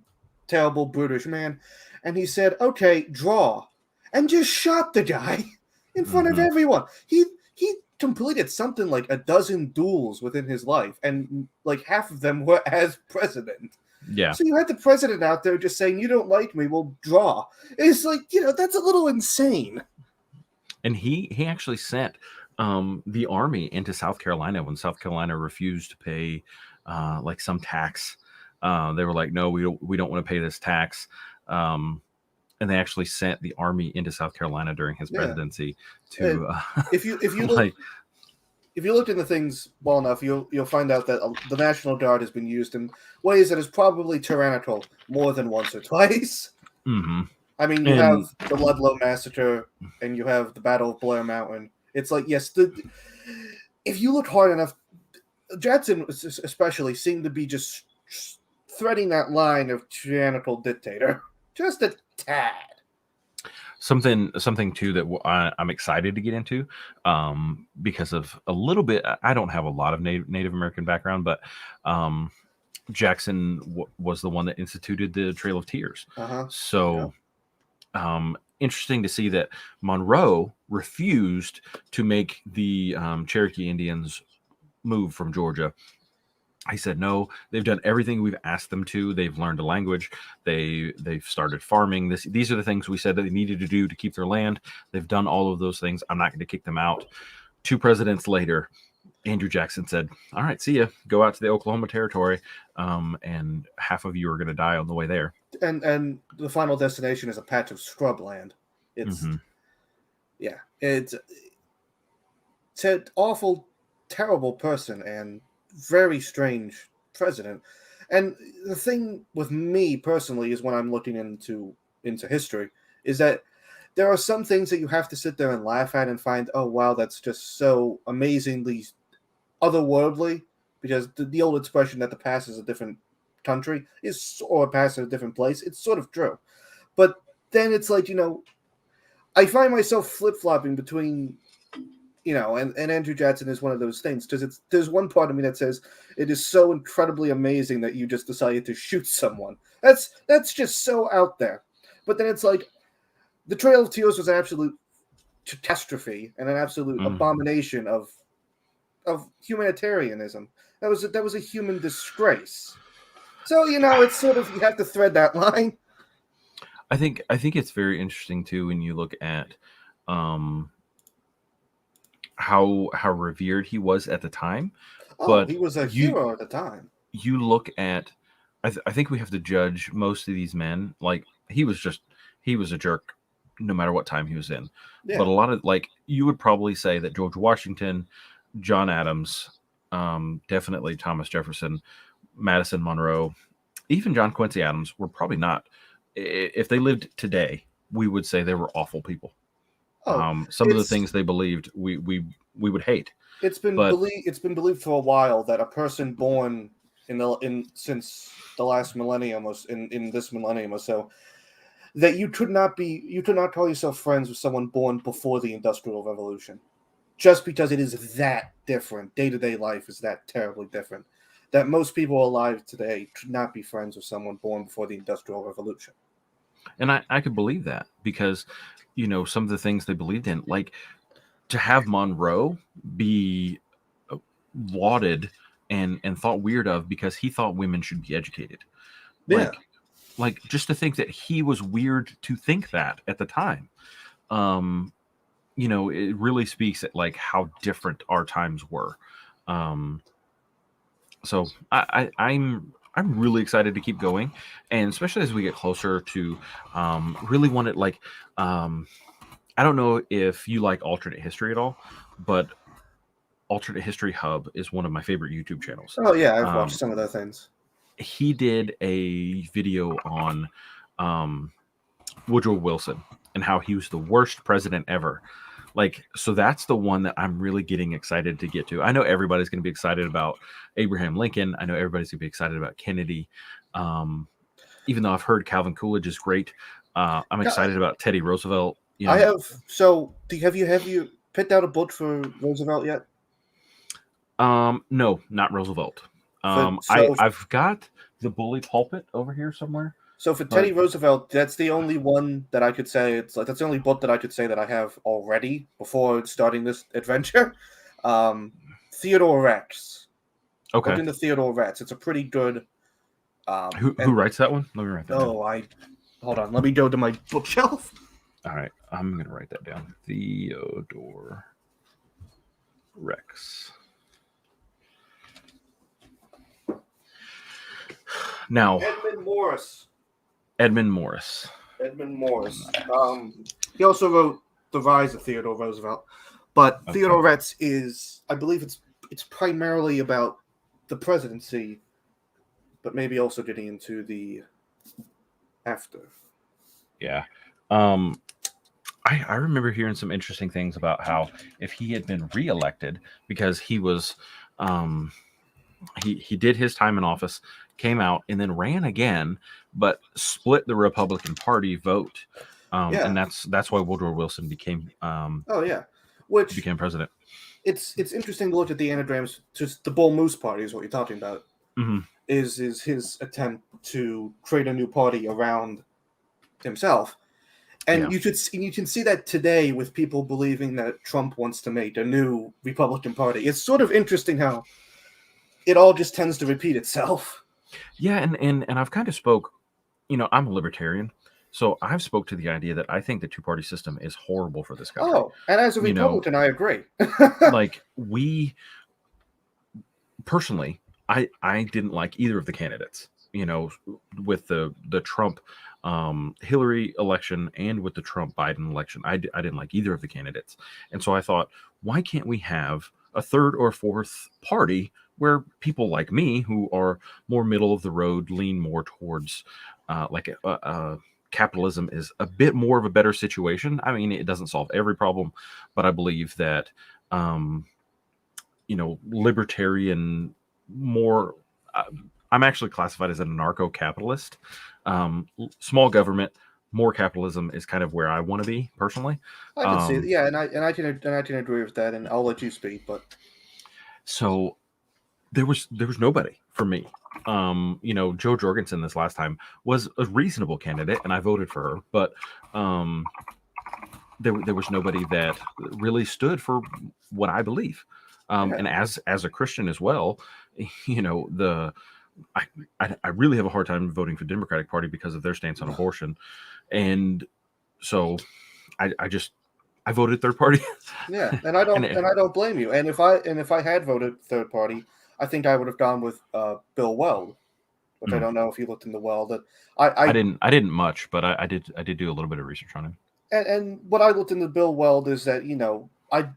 S2: terrible British man. And he said, okay, draw. And just shot the guy in front of everyone. He completed something like a dozen duels within his life. And like half of them were as president.
S1: Yeah.
S2: So you had the president out there just saying, you don't like me, well, draw. It's like, that's a little insane.
S1: And he actually sent the army into South Carolina when South Carolina refused to pay like some tax. They were like, no, we don't want to pay this tax. And they actually sent the army into South Carolina during his presidency to.
S2: If you look into things well enough, you'll find out that the National Guard has been used in ways that is probably tyrannical more than once or twice.
S1: Mm-hmm.
S2: I mean, you have the Ludlow Massacre, and you have the Battle of Blair Mountain. It's like, yes, if you look hard enough, Jackson especially seemed to be just threading that line of tyrannical dictator, just a tad.
S1: Something too that I'm excited to get into, because of a little bit. I don't have a lot of Native American background, but Jackson was the one that instituted the Trail of Tears. So. Yeah. Interesting to see that Monroe refused to make the Cherokee Indians move from Georgia. He said, no, they've done everything we've asked them to. They've learned a language. They've started farming. These are the things we said that they needed to do to keep their land. They've done all of those things. I'm not going to kick them out. 2 presidents later, Andrew Jackson said, all right, see ya. Go out to the Oklahoma Territory, and half of you are going to die on the way there.
S2: And the final destination is a patch of scrubland. It's it's an awful, terrible person and very strange president. And the thing with me personally is when I'm looking into history is that there are some things that you have to sit there and laugh at and find, oh wow, that's just so amazingly otherworldly, because the old expression that the past is a different country is, or a past in a different place, it's sort of true. But then it's like, I find myself flip-flopping between, and Andrew Jackson is one of those things, because there's one part of me that says it is so incredibly amazing that you just decided to shoot someone. That's just so out there. But then it's like the Trail of Tears was an absolute catastrophe and an absolute abomination of humanitarianism. That was a human disgrace. So it's sort of, you have to thread that line.
S1: I think it's very interesting too when you look at how revered he was at the time.
S2: Oh,
S1: but
S2: he was a hero at the time.
S1: You look at, I think we have to judge most of these men like he was a jerk no matter what time he was in. Yeah. But a lot of, like, you would probably say that George Washington, John Adams, definitely Thomas Jefferson, Madison, Monroe, even John Quincy Adams were probably not. If they lived today, we would say they were awful people. Some of the things they believed, we would hate.
S2: It's been believed for a while that a person born since the last millennium, in this millennium or so, that you could not call yourself friends with someone born before the Industrial Revolution, just because it is that different. Day-to-day life is that terribly different, that most people alive today could not be friends with someone born before the Industrial Revolution.
S1: And I could believe that, because, some of the things they believed in, like to have Monroe be lauded and thought weird of because he thought women should be educated.
S2: Yeah.
S1: Like just to think that he was weird to think that at the time. It really speaks at like how different our times were. So I'm really excited to keep going, and especially as we get closer to really want it, like I don't know if you like alternate history at all, but Alternate History Hub is one of my favorite YouTube channels.
S2: Oh yeah, I've watched some of their things.
S1: He did a video on Woodrow Wilson and how he was the worst president ever. Like, so that's the one that I'm really getting excited to get to. I know everybody's going to be excited about Abraham Lincoln. I know everybody's going to be excited about Kennedy. Even though I've heard Calvin Coolidge is great, I'm excited about Teddy Roosevelt.
S2: I have. So, have you picked out a book for Roosevelt yet?
S1: No, not Roosevelt. I've got The Bully Pulpit over here somewhere.
S2: So for Teddy Roosevelt, that's the only one that I could say, that's the only book that I could say that I have already before starting this adventure. Theodore Rex.
S1: Okay.
S2: Look into Theodore Rex. It's a pretty good.
S1: Who writes that one? Let me write that down.
S2: Hold on. Let me go to my bookshelf.
S1: All right, I'm gonna write that down. Theodore Rex. Now, Edmund Morris.
S2: He also wrote The Rise of Theodore Roosevelt, but okay. Theodore Rex is, I believe it's primarily about the presidency, but maybe also getting into the after.
S1: Yeah. I remember hearing some interesting things about how if he had been reelected, because he was he did his time in office, came out and then ran again, but split the Republican Party vote. And that's why Woodrow Wilson became became president.
S2: It's interesting to look at the anagrams. Just the Bull Moose Party is what you're talking about.
S1: Mm-hmm.
S2: Is his attempt to create a new party around himself. And you can see that today with people believing that Trump wants to make a new Republican Party. It's sort of interesting how it all just tends to repeat itself.
S1: Yeah, and I've kind of spoke, I'm a libertarian, so I've spoke to the idea that I think the two-party system is horrible for this country.
S2: Oh, and as a Republican, I agree.
S1: Like, personally, I didn't like either of the candidates, with the Trump Hillary election and with the Trump Biden election. I didn't like either of the candidates. And so I thought, why can't we have a third or fourth party where people like me, who are more middle of the road, lean more towards capitalism is a bit more of a better situation. I mean, it doesn't solve every problem, but I believe that libertarian, more. I'm actually classified as an anarcho-capitalist. Small government, more capitalism is kind of where I want to be personally.
S2: I can see it. Yeah, and I can agree with that, and I'll let you speak. But
S1: so there was nobody for me. Joe Jorgensen this last time was a reasonable candidate, and I voted for her, but there was nobody that really stood for what I believe. And as a Christian as well, I really have a hard time voting for the Democratic Party because of their stance on abortion, and so I voted third party.
S2: Yeah, and I don't blame you. And if I had voted third party, I think I would have gone with Bill Weld, which I don't know if you looked into Weld. That
S1: I didn't much, but I did do a little bit of research on him.
S2: And what I looked into Bill Weld is that I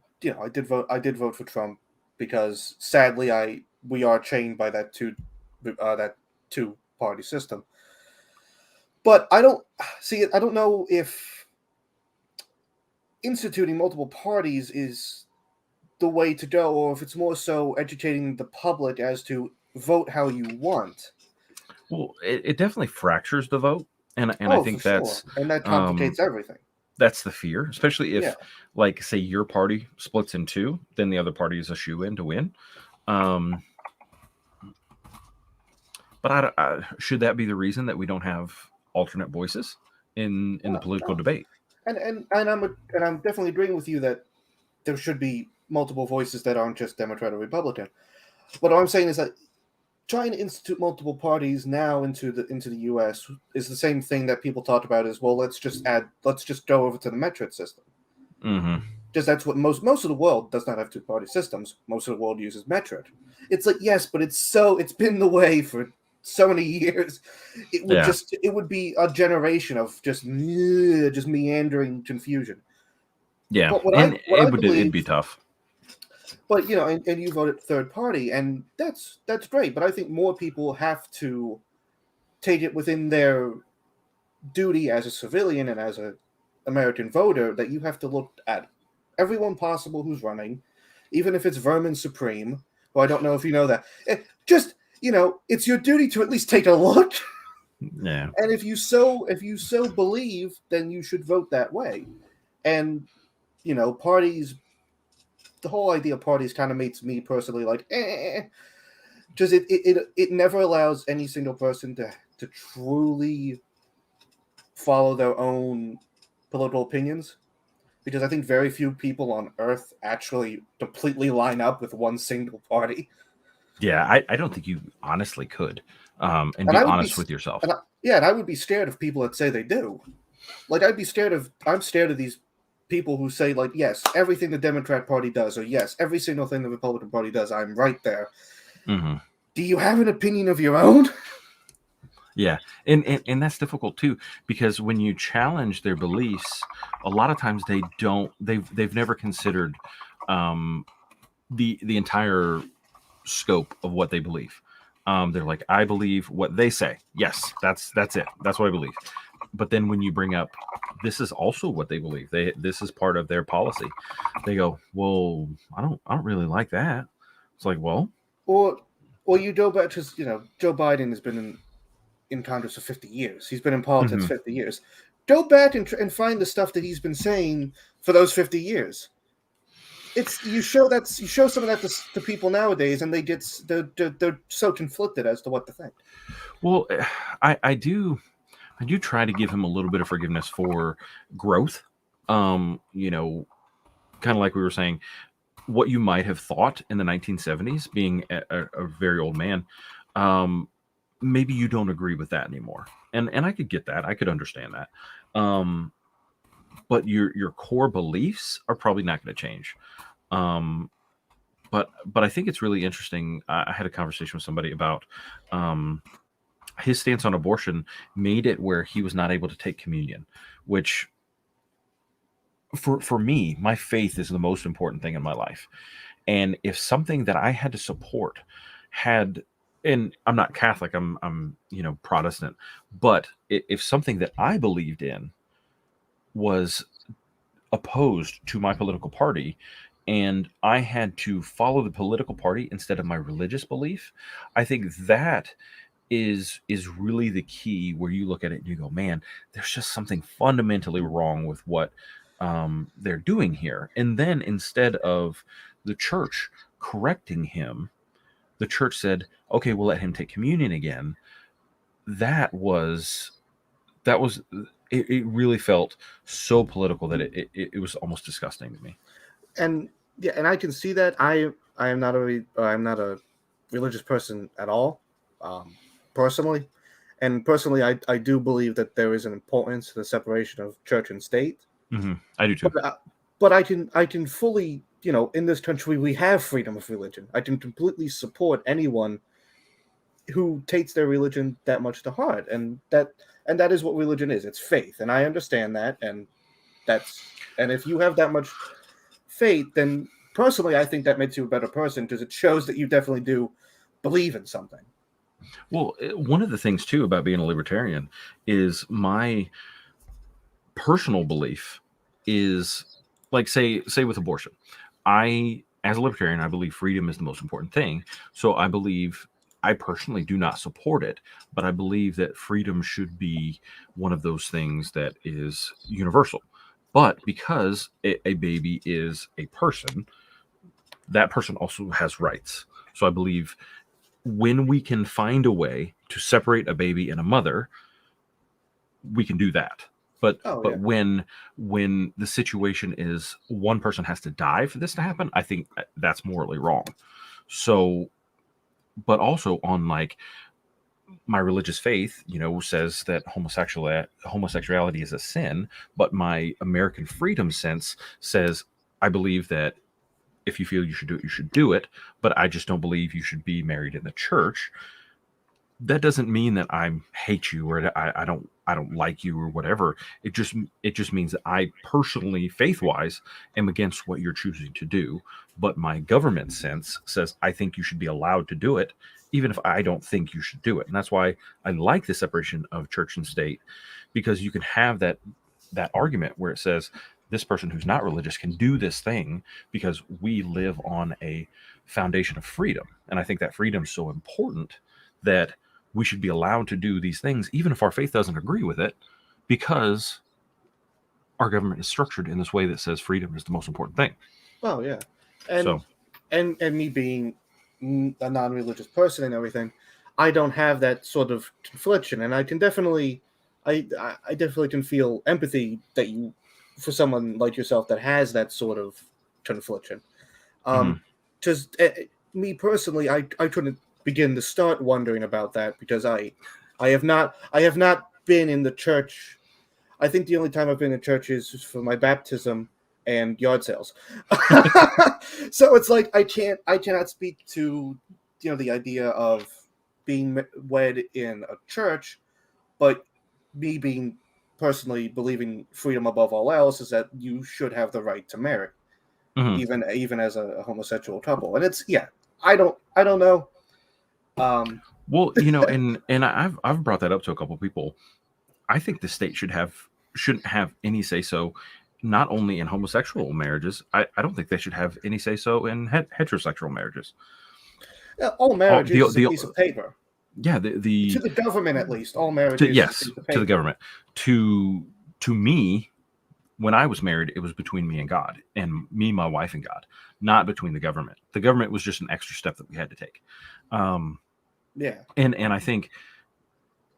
S2: did vote for Trump because sadly we are chained by that two party system. But I don't see it. I don't know if instituting multiple parties is the way to go, or if it's more so educating the public as to vote how you want.
S1: Well, it definitely fractures the vote, and I think that's
S2: and that complicates everything.
S1: That's the fear, especially if, like, say your party splits in two, then the other party is a shoe-in to win. But should that be the reason that we don't have alternate voices in the political debate?
S2: And I'm definitely agreeing with you that there should be multiple voices that aren't just Democrat or Republican. But what I'm saying is that trying to institute multiple parties now into the U.S. is the same thing that people talked about as, well, let's just go over to the Metric system.
S1: Mm-hmm.
S2: Because that's what most of the world does not have two-party systems. Most of the world uses Metric. It's like, yes, but it's been the way for so many years. It would be a generation of just meandering confusion.
S1: Yeah, it'd be tough.
S2: But and you voted third party, and that's great. But I think more people have to take it within their duty as a civilian and as an American voter that you have to look at everyone possible who's running, even if it's Vermin Supreme. Well, I don't know if you know that. It's your duty to at least take a look.
S1: Yeah.
S2: And if you so believe, then you should vote that way. And parties. The whole idea of parties kind of makes me personally like, because it never allows any single person to truly follow their own political opinions, because I think very few people on Earth actually completely line up with one single party.
S1: Yeah, I don't think you honestly could, and be honest with yourself.
S2: And I would be scared of people that say they do. Like, I'm scared of these people who say, like, yes, everything the Democrat Party does, or yes, every single thing the Republican Party does, I'm right there.
S1: Mm-hmm.
S2: Do you have an opinion of your own?
S1: Yeah, and that's difficult too, because when you challenge their beliefs, a lot of times they've never considered the entire scope of what they believe. They're like, I believe what they say. Yes, that's it. That's what I believe. But then when you bring up, this is also what they believe, this is part of their policy, they go, well, I don't really like that. It's like, well,
S2: or you go back to, Joe Biden has been in Congress for 50 years. He's been in politics 50 years. Go back and find the stuff that he's been saying for those 50 years. You show some of that to people nowadays, and they're so conflicted as to what to think.
S1: Well, I do try to give him a little bit of forgiveness for growth. Kind of like we were saying, what you might have thought in the 1970s, being a very old man, maybe you don't agree with that anymore. And I could get that. I could understand that. But your core beliefs are probably not going to change. But I think it's really interesting. I had a conversation with somebody about his stance on abortion made it where he was not able to take communion, which for me, my faith is the most important thing in my life. And if something that I had to support had, and I'm not Catholic, I'm Protestant, but if something that I believed in was opposed to my political party and I had to follow the political party instead of my religious belief, I think that is really the key, where you look at it and you go, man, there's just something fundamentally wrong with what they're doing here. And then instead of the church correcting him, the church said, okay, we'll let him take communion again. That was it really felt so political that it was almost disgusting to me.
S2: And yeah, and I can see that. I'm not a religious person at all, personally. And personally, I do believe that there is an importance to the separation of church and state.
S1: I do too.
S2: But I can fully, in this country we have freedom of religion. I can completely support anyone who takes their religion that much to heart, and that is what religion is. It's faith, and I understand that, and if you have that much faith, then personally I think that makes you a better person, because it shows that you definitely do believe in something.
S1: Well, one of the things too about being a libertarian is my personal belief is, like, say with abortion. As a libertarian, I believe freedom is the most important thing. So I personally do not support it, but I believe that freedom should be one of those things that is universal. But because a baby is a person, that person also has rights. So I believe when we can find a way to separate a baby and a mother, we can do that. But when the situation is one person has to die for this to happen, I think that's morally wrong. So, but also on, like, my religious faith, says that homosexuality is a sin, but my American freedom sense says I believe that if you feel you should do it, you should do it, but I just don't believe you should be married in the church. That doesn't mean that I hate you or I don't like you or whatever. It just means that I personally, faith-wise, am against what you're choosing to do. But my government sense says I think you should be allowed to do it, even if I don't think you should do it. And that's why I like the separation of church and state, because you can have that argument where it says this person who's not religious can do this thing because we live on a foundation of freedom. And I think that freedom is so important that we should be allowed to do these things, even if our faith doesn't agree with it, because our government is structured in this way that says freedom is the most important thing.
S2: Oh yeah, and me being a non-religious person and everything, I don't have that sort of confliction, and I definitely can feel empathy for someone like yourself that has that sort of confliction. Just me personally, I couldn't begin to start wondering about that, because I have not been in the church. I think the only time I've been in church is for my baptism and yard sales. So it's like I cannot speak to the idea of being wed in a church, but me being personally believing freedom above all else is that you should have the right to marry, even as a homosexual couple. And it's I don't know.
S1: Well, and I've brought that up to a couple of people. I think the state shouldn't have any say so, not only in homosexual marriages. I don't think they should have any say so in heterosexual marriages.
S2: All marriage is a piece of paper.
S1: Yeah,
S2: to the government, at least, all marriage is
S1: yes, to the government. To me, when I was married, it was between me and God, and me, my wife, and God, not between the government. The government was just an extra step that we had to take. And I think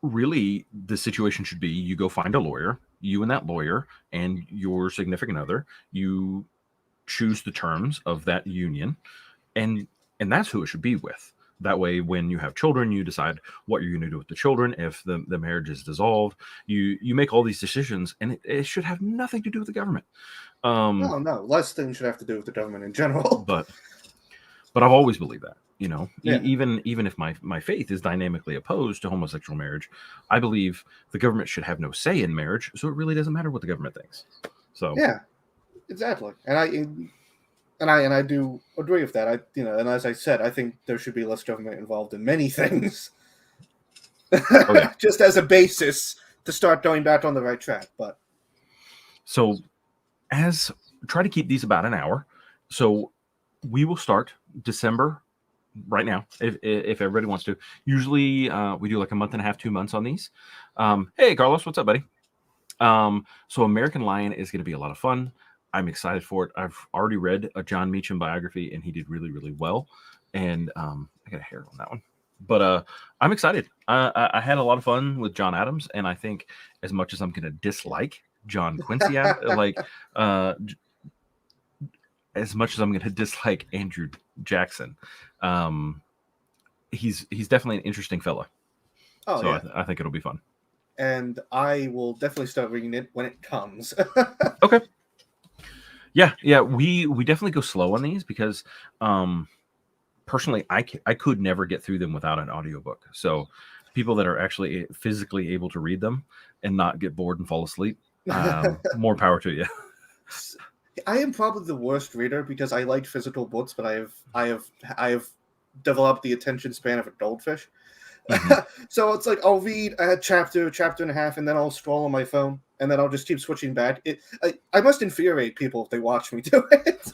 S1: really the situation should be you go find a lawyer, you and that lawyer and your significant other, you choose the terms of that union, and that's who it should be with. That way, when you have children, you decide what you're going to do with the children. If the marriage is dissolved, you make all these decisions, and it should have nothing to do with the government.
S2: No, less things should have to do with the government in general.
S1: But I've always believed that. Even if my faith is dynamically opposed to homosexual marriage, I believe the government should have no say in marriage, so it really doesn't matter what the government thinks. So
S2: yeah, exactly. And And I do agree with that. And as I said, I think there should be less government involved in many things.
S1: Oh yeah.
S2: Just as a basis to start going back on the right track. But
S1: so try to keep these about an hour. So we will start December right now, if everybody wants to. Usually we do like a month and a half, 2 months on these. Hey, Carlos, what's up, buddy? So American Lion is going to be a lot of fun. I'm excited for it. I've already read a John Meacham biography, and he did really, really well. And I got a hair on that one. But I'm excited. I had a lot of fun with John Adams, and I think as much as I'm going to dislike John Quincy Adams, as much as I'm going to dislike Andrew Jackson, he's definitely an interesting fella. Oh, so yeah. I think it'll be fun.
S2: And I will definitely start reading it when it comes.
S1: Okay. Yeah. We definitely go slow on these because personally, I could never get through them without an audiobook. So people that are actually physically able to read them and not get bored and fall asleep, more power to you.
S2: I am probably the worst reader because I like physical books, but I have developed the attention span of a goldfish. Mm-hmm. So it's like I'll read a chapter and a half, and then I'll scroll on my phone, and then I'll just keep switching back. I must infuriate people if they watch me do it.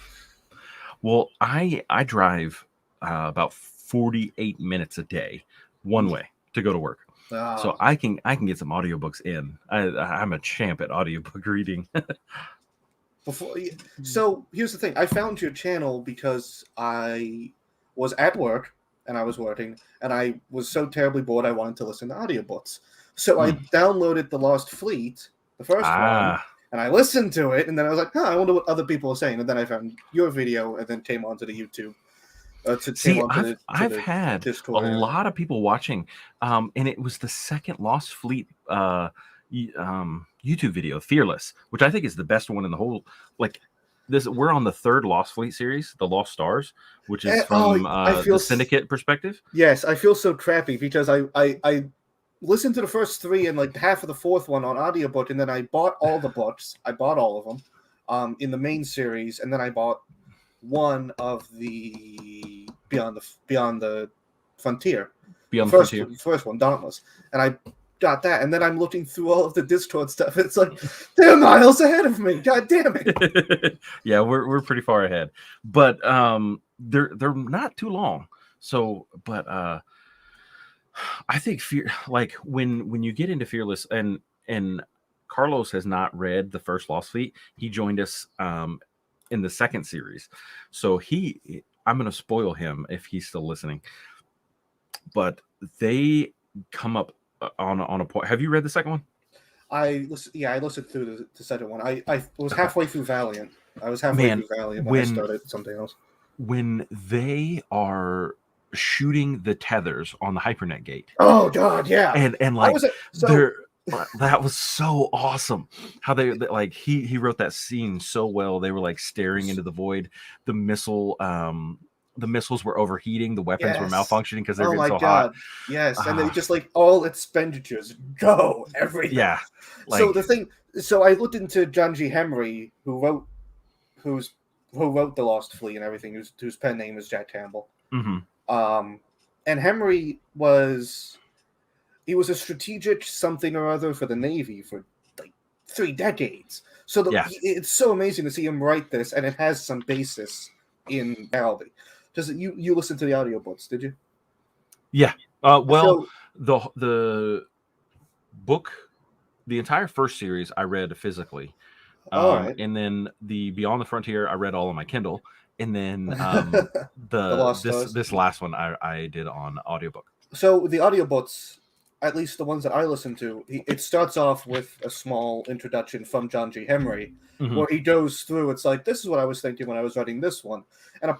S1: Well, I drive about 48 minutes a day one way to go to work. So I can get some audiobooks in. I'm a champ at audiobook reading.
S2: So here's the thing. I found your channel because I was at work and I was working and I was so terribly bored I wanted to listen to audiobooks. So I downloaded The Lost Fleet, the first one, and I listened to it, and then I was like, I wonder what other people are saying. And then I found your video and then came onto the YouTube.
S1: I've had Discord a lot of people watching, and it was the second Lost Fleet YouTube video, Fearless, which I think is the best one in the whole. We're on the third Lost Fleet series, The Lost Stars, which is from the Syndicate perspective.
S2: Yes, I feel so crappy because I listened to the first three and like half of the fourth one on audiobook, and then I bought all the books. I bought all of them in the main series, and then I bought one of the Beyond the Frontier. First one, Dauntless. And I got that, and then I'm looking through all of the Discord stuff. It's like they're miles ahead of me. God damn it!
S1: Yeah, we're pretty far ahead, but they're not too long. So, but I think when you get into Fearless, and Carlos has not read the first Lost Fleet. He joined us in the second series, so I'm going to spoil him if he's still listening. But they come up on a point. Have you read the second one?
S2: I listened through the second one. I was halfway through Valiant. I started something else. When
S1: they are shooting the tethers on the Hypernet gate.
S2: Oh God, yeah.
S1: And that was so awesome. How they he wrote that scene so well. They were like staring into the void. The missiles were overheating. The weapons were malfunctioning because they're getting so hot.
S2: Yes, and they just all expenditures go everything.
S1: Yeah.
S2: So I looked into John G. Henry, who wrote The Lost Fleet and everything, whose pen name is Jack Campbell.
S1: Mm-hmm.
S2: And Henry was a strategic something or other for the Navy for like 3 decades. So it's so amazing to see him write this, and it has some basis in reality. You listened to the audiobooks, did you?
S1: Yeah. The book, the entire first series, I read physically. And then the Beyond the Frontier, I read all on my Kindle. And then this last one I did on audiobook.
S2: So the audiobooks, at least the ones that I listen to, it starts off with a small introduction from John G. Henry, where he goes through. It's like, this is what I was thinking when I was writing this one, and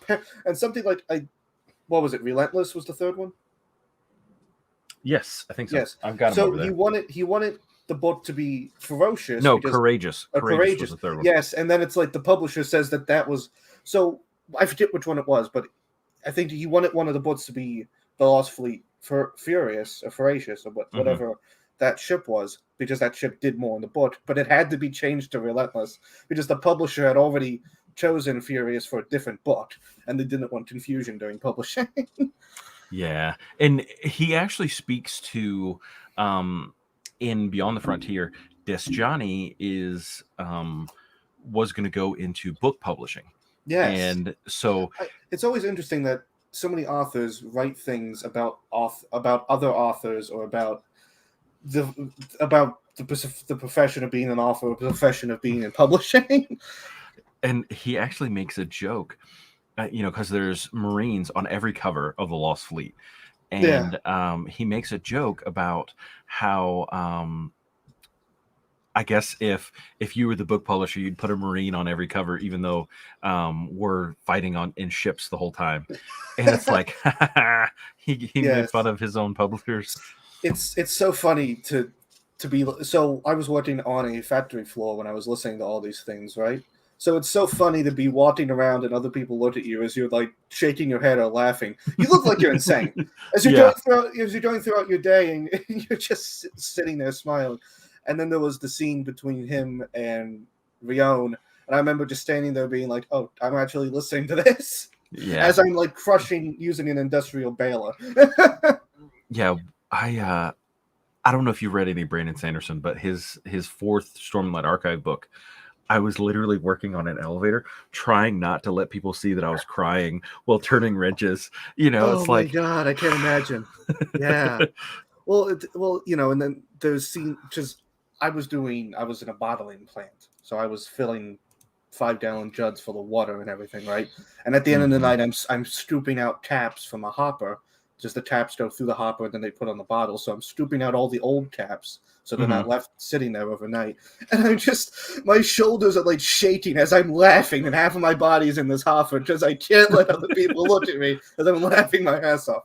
S2: something like what was it? Relentless was the third one.
S1: Yes, I think so.
S2: Yes,
S1: I've got him over there.
S2: He wanted the book to be ferocious.
S1: No, courageous.
S2: Courageous
S1: was the third one.
S2: Yes, and then it's like the publisher says that was so. I forget which one it was, but I think he wanted one of the books to be The Lost Fleet, Furious or Voracious or whatever that ship was, because that ship did more in the book, but it had to be changed to Relentless because the publisher had already chosen Furious for a different book, and they didn't want confusion during publishing.
S1: Yeah, and he actually speaks to in Beyond the Frontier. Johnny is was going to go into book publishing.
S2: Yes,
S1: and so
S2: it's always interesting that so many authors write things about other authors, or about the profession of being an author, or the profession of being in publishing.
S1: and he actually makes a joke, because there's Marines on every cover of the Lost Fleet, and he makes a joke about how I guess if you were the book publisher, you'd put a Marine on every cover, even though we're fighting in ships the whole time. And it's like he made fun of his own publishers.
S2: It's so funny to be. So I was working on a factory floor when I was listening to all these things, right? So it's so funny to be walking around and other people look at you as you're like shaking your head or laughing. You look like you're insane as you're going throughout your day, and you're just sitting there smiling. And then there was the scene between him and Rion, and I remember just standing there being like, "Oh, I'm actually listening to this."
S1: Yeah.
S2: As I'm like crushing using an industrial baler.
S1: Yeah, I don't know if you read any Brandon Sanderson, but his fourth Stormlight Archive book, I was literally working on an elevator, trying not to let people see that I was crying while turning wrenches.
S2: Oh
S1: it's
S2: my
S1: like,
S2: God, I can't imagine. Yeah. Well, and then there's scene just I was in a bottling plant, so I was filling 5-gallon jugs full of water and everything, right? And at the end of the night, I'm scooping out taps from a hopper. Just the taps go through the hopper, and then they put on the bottle. So I'm scooping out all the old taps, so they're not left sitting there overnight. And my shoulders are like shaking as I'm laughing, and half of my body is in this hopper because I can't let other people look at me as I'm laughing my ass off.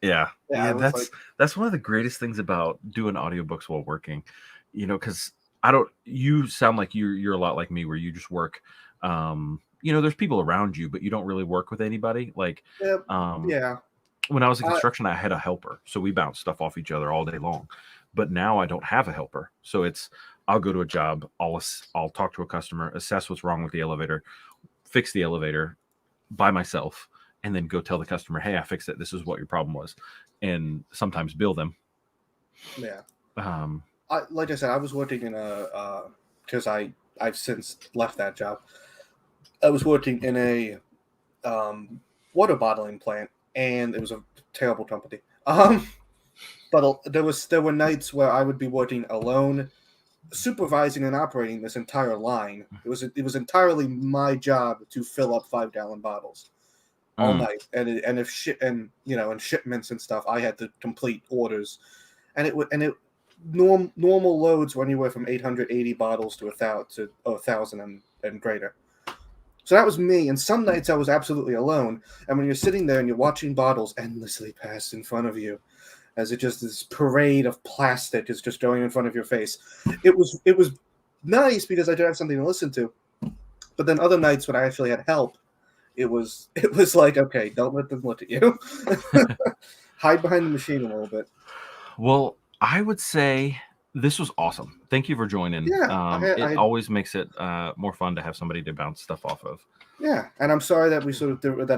S1: Yeah, that's one of the greatest things about doing audiobooks while working, because you sound like you're a lot like me, where you just work. There's people around you, but you don't really work with anybody. Like, when I was in construction, I had a helper, so we bounced stuff off each other all day long. But now I don't have a helper, so I'll go to a job, I'll talk to a customer, assess what's wrong with the elevator, fix the elevator by myself, and then go tell the customer, "Hey, I fixed it. This is what your problem was," and sometimes bill them.
S2: Yeah. Like I said, I was working in because I've since left that job. I was working in a water bottling plant, and it was a terrible company. But there were nights where I would be working alone, supervising and operating this entire line. It was entirely my job to fill up 5-gallon bottles all night, and shipments and stuff, I had to complete orders, and normal loads were anywhere from 880 bottles to 1,000 and greater. So that was me, and some nights I was absolutely alone. And when you're sitting there and you're watching bottles endlessly pass in front of you, as it just this parade of plastic is just going in front of your face, it was nice because I did have something to listen to. But then other nights when I actually had help, it was like, okay, don't let them look at you. Hide behind the machine a little bit.
S1: Well, I would say this was awesome. Thank you for joining.
S2: Yeah,
S1: it always makes it more fun to have somebody to bounce stuff off of.
S2: Yeah, and I'm sorry that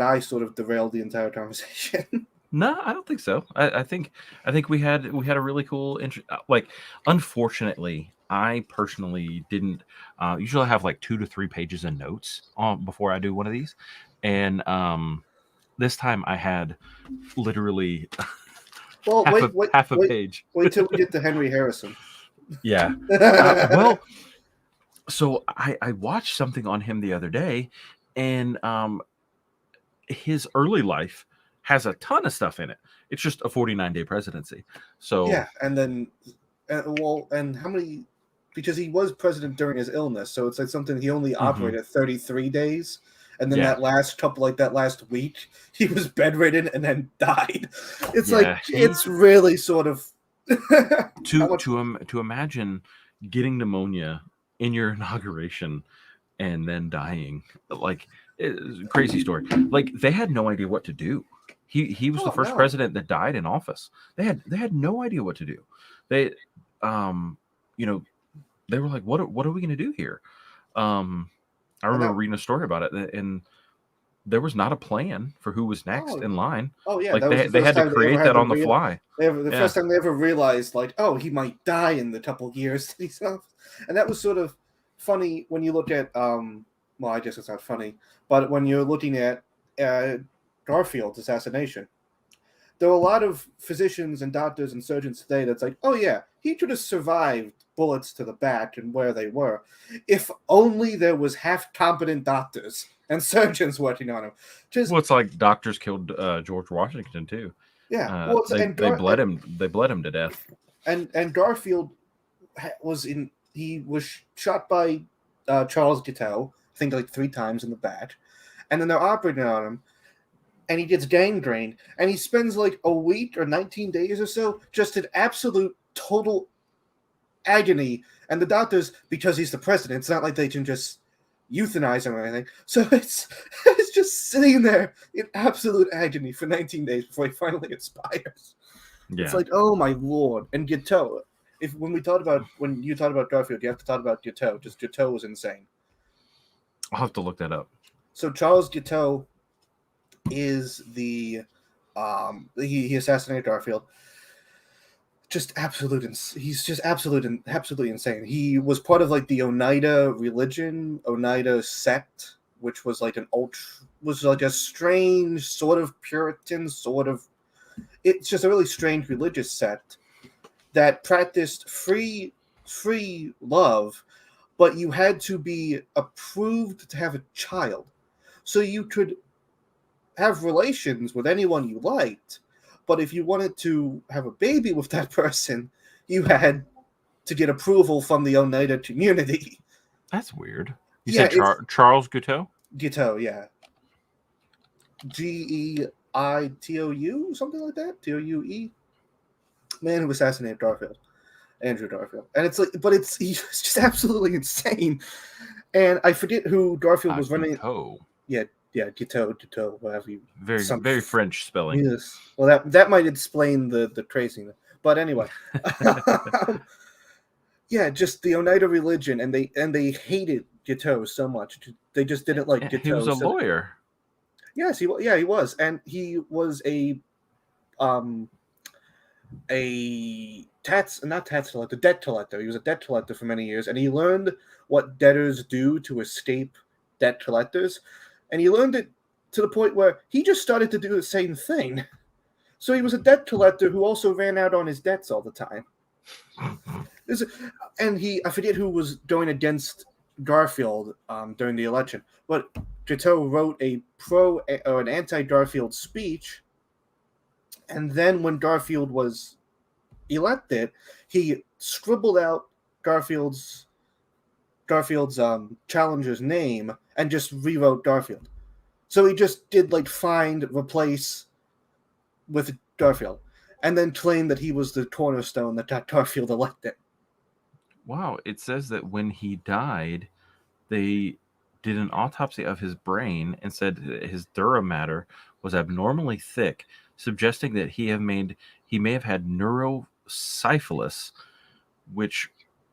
S2: I sort of derailed the entire conversation.
S1: No, I don't think so. I think we had a really cool unfortunately, I personally didn't usually have like 2 to 3 pages of notes before I do one of these, and this time I had literally half a page.
S2: Wait till we get to Henry Harrison.
S1: Yeah. So I watched something on him the other day, and his early life has a ton of stuff in it. It's just a 49-day presidency. So
S2: yeah, and then and how many? Because he was president during his illness, so it's like something he only operated 33 days, and then that last week he was bedridden and then died. It's it's really sort of
S1: to imagine getting pneumonia in your inauguration and then dying, crazy story. Like, they had no idea what to do. He was the first president that died in office. They had no idea what to do. They they were like, what are we going to do here? I remember reading a story about it, and there was not a plan for who was next in line.
S2: Oh yeah,
S1: Like
S2: that was the
S1: they
S2: first
S1: had to
S2: time they ever
S1: create
S2: had
S1: that
S2: to
S1: on the fly.
S2: the
S1: Yeah.
S2: first time they ever realized, like, oh, he might die in the couple years that he's on. And that was sort of funny when you look at well, I guess it's not funny, but when you're looking at Garfield's assassination, there were a lot of physicians and doctors and surgeons today that's like, oh yeah, he could have survived bullets to the back and where they were, if only there was half competent doctors and surgeons working on him. Just
S1: Well, it's like doctors killed George Washington too.
S2: yeah, well,
S1: They bled him. They bled him to death.
S2: And Garfield he was shot by Charles Guiteau, I think like 3 times in the back, and then they're operating on him, and he gets gangrene, and he spends like a week or 19 days or so just in absolute total agony. And the doctors, because he's the president, it's not like they can just euthanize him or anything. So it's just sitting there in absolute agony for 19 days before he finally expires. Yeah. It's like, oh my lord. And Guiteau, when you talk about Garfield, you have to talk about Guiteau. Just Guiteau was insane.
S1: I'll have to look that up.
S2: So Charles Guiteau is the he assassinated Garfield. He's just absolutely insane. He was part of like the Oneida religion, Oneida sect, which was like a strange sort of Puritan it's just a really strange religious sect that practiced free love, but you had to be approved to have a child. So you could have relations with anyone you liked, but if you wanted to have a baby with that person, you had to get approval from the Oneida community.
S1: That's weird. You said Charles Guiteau?
S2: Guiteau, yeah. Geitou, something like that? Toue? Man who assassinated Andrew Garfield. And it's like, but he's just absolutely insane. And I forget who Garfield was running.
S1: Guiteau.
S2: Yeah, Guiteau, whatever you.
S1: Very French spelling.
S2: Yes. Well, that might explain the craziness. But anyway, yeah, just the Oneida religion, and they hated Guiteau so much. They just didn't like Guiteau.
S1: He was a lawyer.
S2: Yes, he was, and he was a debt collector. He was a debt collector for many years, and he learned what debtors do to escape debt collectors. And he learned it to the point where he just started to do the same thing. So he was a debt collector who also ran out on his debts all the time. I forget who was going against Garfield during the election, but Guiteau wrote an anti-Garfield speech, and then when Garfield was elected, he scribbled out Garfield's challenger's name and just rewrote Garfield. So he just did like find, replace with Garfield, and then claimed that he was the cornerstone that got Garfield elected.
S1: Wow, it says that when he died, they did an autopsy of his brain and said that his dura mater was abnormally thick, suggesting that he may have had neurosyphilis, which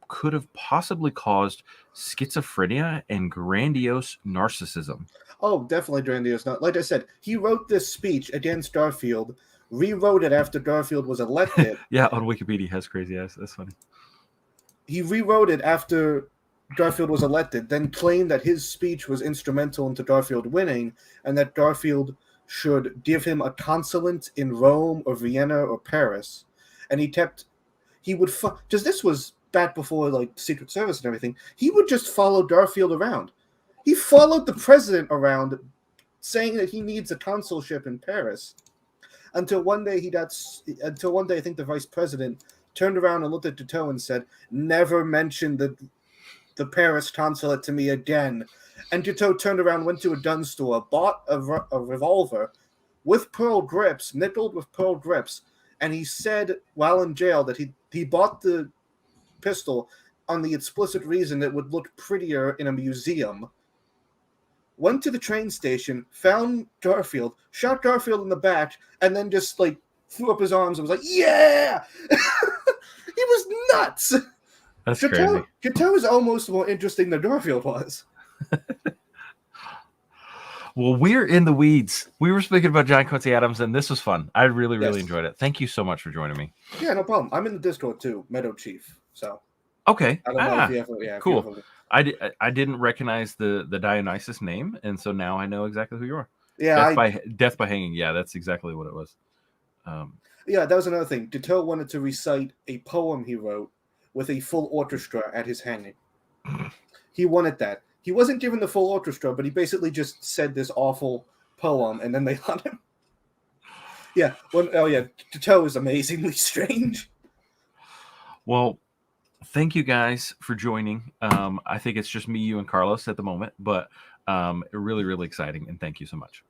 S1: could have possibly caused schizophrenia and grandiose narcissism.
S2: Oh, definitely grandiose. Like I said, he wrote this speech against Garfield, rewrote it after Garfield was elected.
S1: Yeah, on Wikipedia has crazy ass. That's funny.
S2: He rewrote it after Garfield was elected, then claimed that his speech was instrumental into Garfield winning, and that Garfield should give him a consulate in Rome or Vienna or Paris. And because this was back before like Secret Service and everything, he would just follow Garfield around. He followed the president around, saying that he needs a consulship in Paris, until one day I think the vice president turned around and looked at Guiteau and said, "Never mention the Paris consulate to me again." And Guiteau turned around, went to a gun store, bought a revolver with pearl grips, nickeled with pearl grips, and he said while in jail that he bought the pistol on the explicit reason it would look prettier in a museum. Went to the train station, found Garfield, shot Garfield in the back, and then just like threw up his arms and was like, "Yeah!" He was nuts.
S1: That's crazy.
S2: Guiteau is almost more interesting than Garfield was.
S1: Well, we're in the weeds. We were speaking about John Quincy Adams, and this was fun. I really, really
S2: Yes.
S1: enjoyed it. Thank you so much for joining me.
S2: Yeah, no problem. I'm in the Discord too, Meadow Chief. So
S1: Okay.
S2: I don't know if you ever, yeah,
S1: cool.
S2: If you ever...
S1: I didn't recognize the Dionysus name, and so now I know exactly who you are.
S2: Yeah,
S1: Death by hanging. Yeah, that's exactly what it was.
S2: Yeah, that was another thing. Duteau wanted to recite a poem he wrote with a full orchestra at his hanging. He wanted that. He wasn't given the full orchestra, but he basically just said this awful poem, and then they let him. Yeah. Duteau is amazingly strange.
S1: Well, thank you guys for joining. I think it's just me, you, and Carlos at the moment, but really, really exciting, and thank you so much.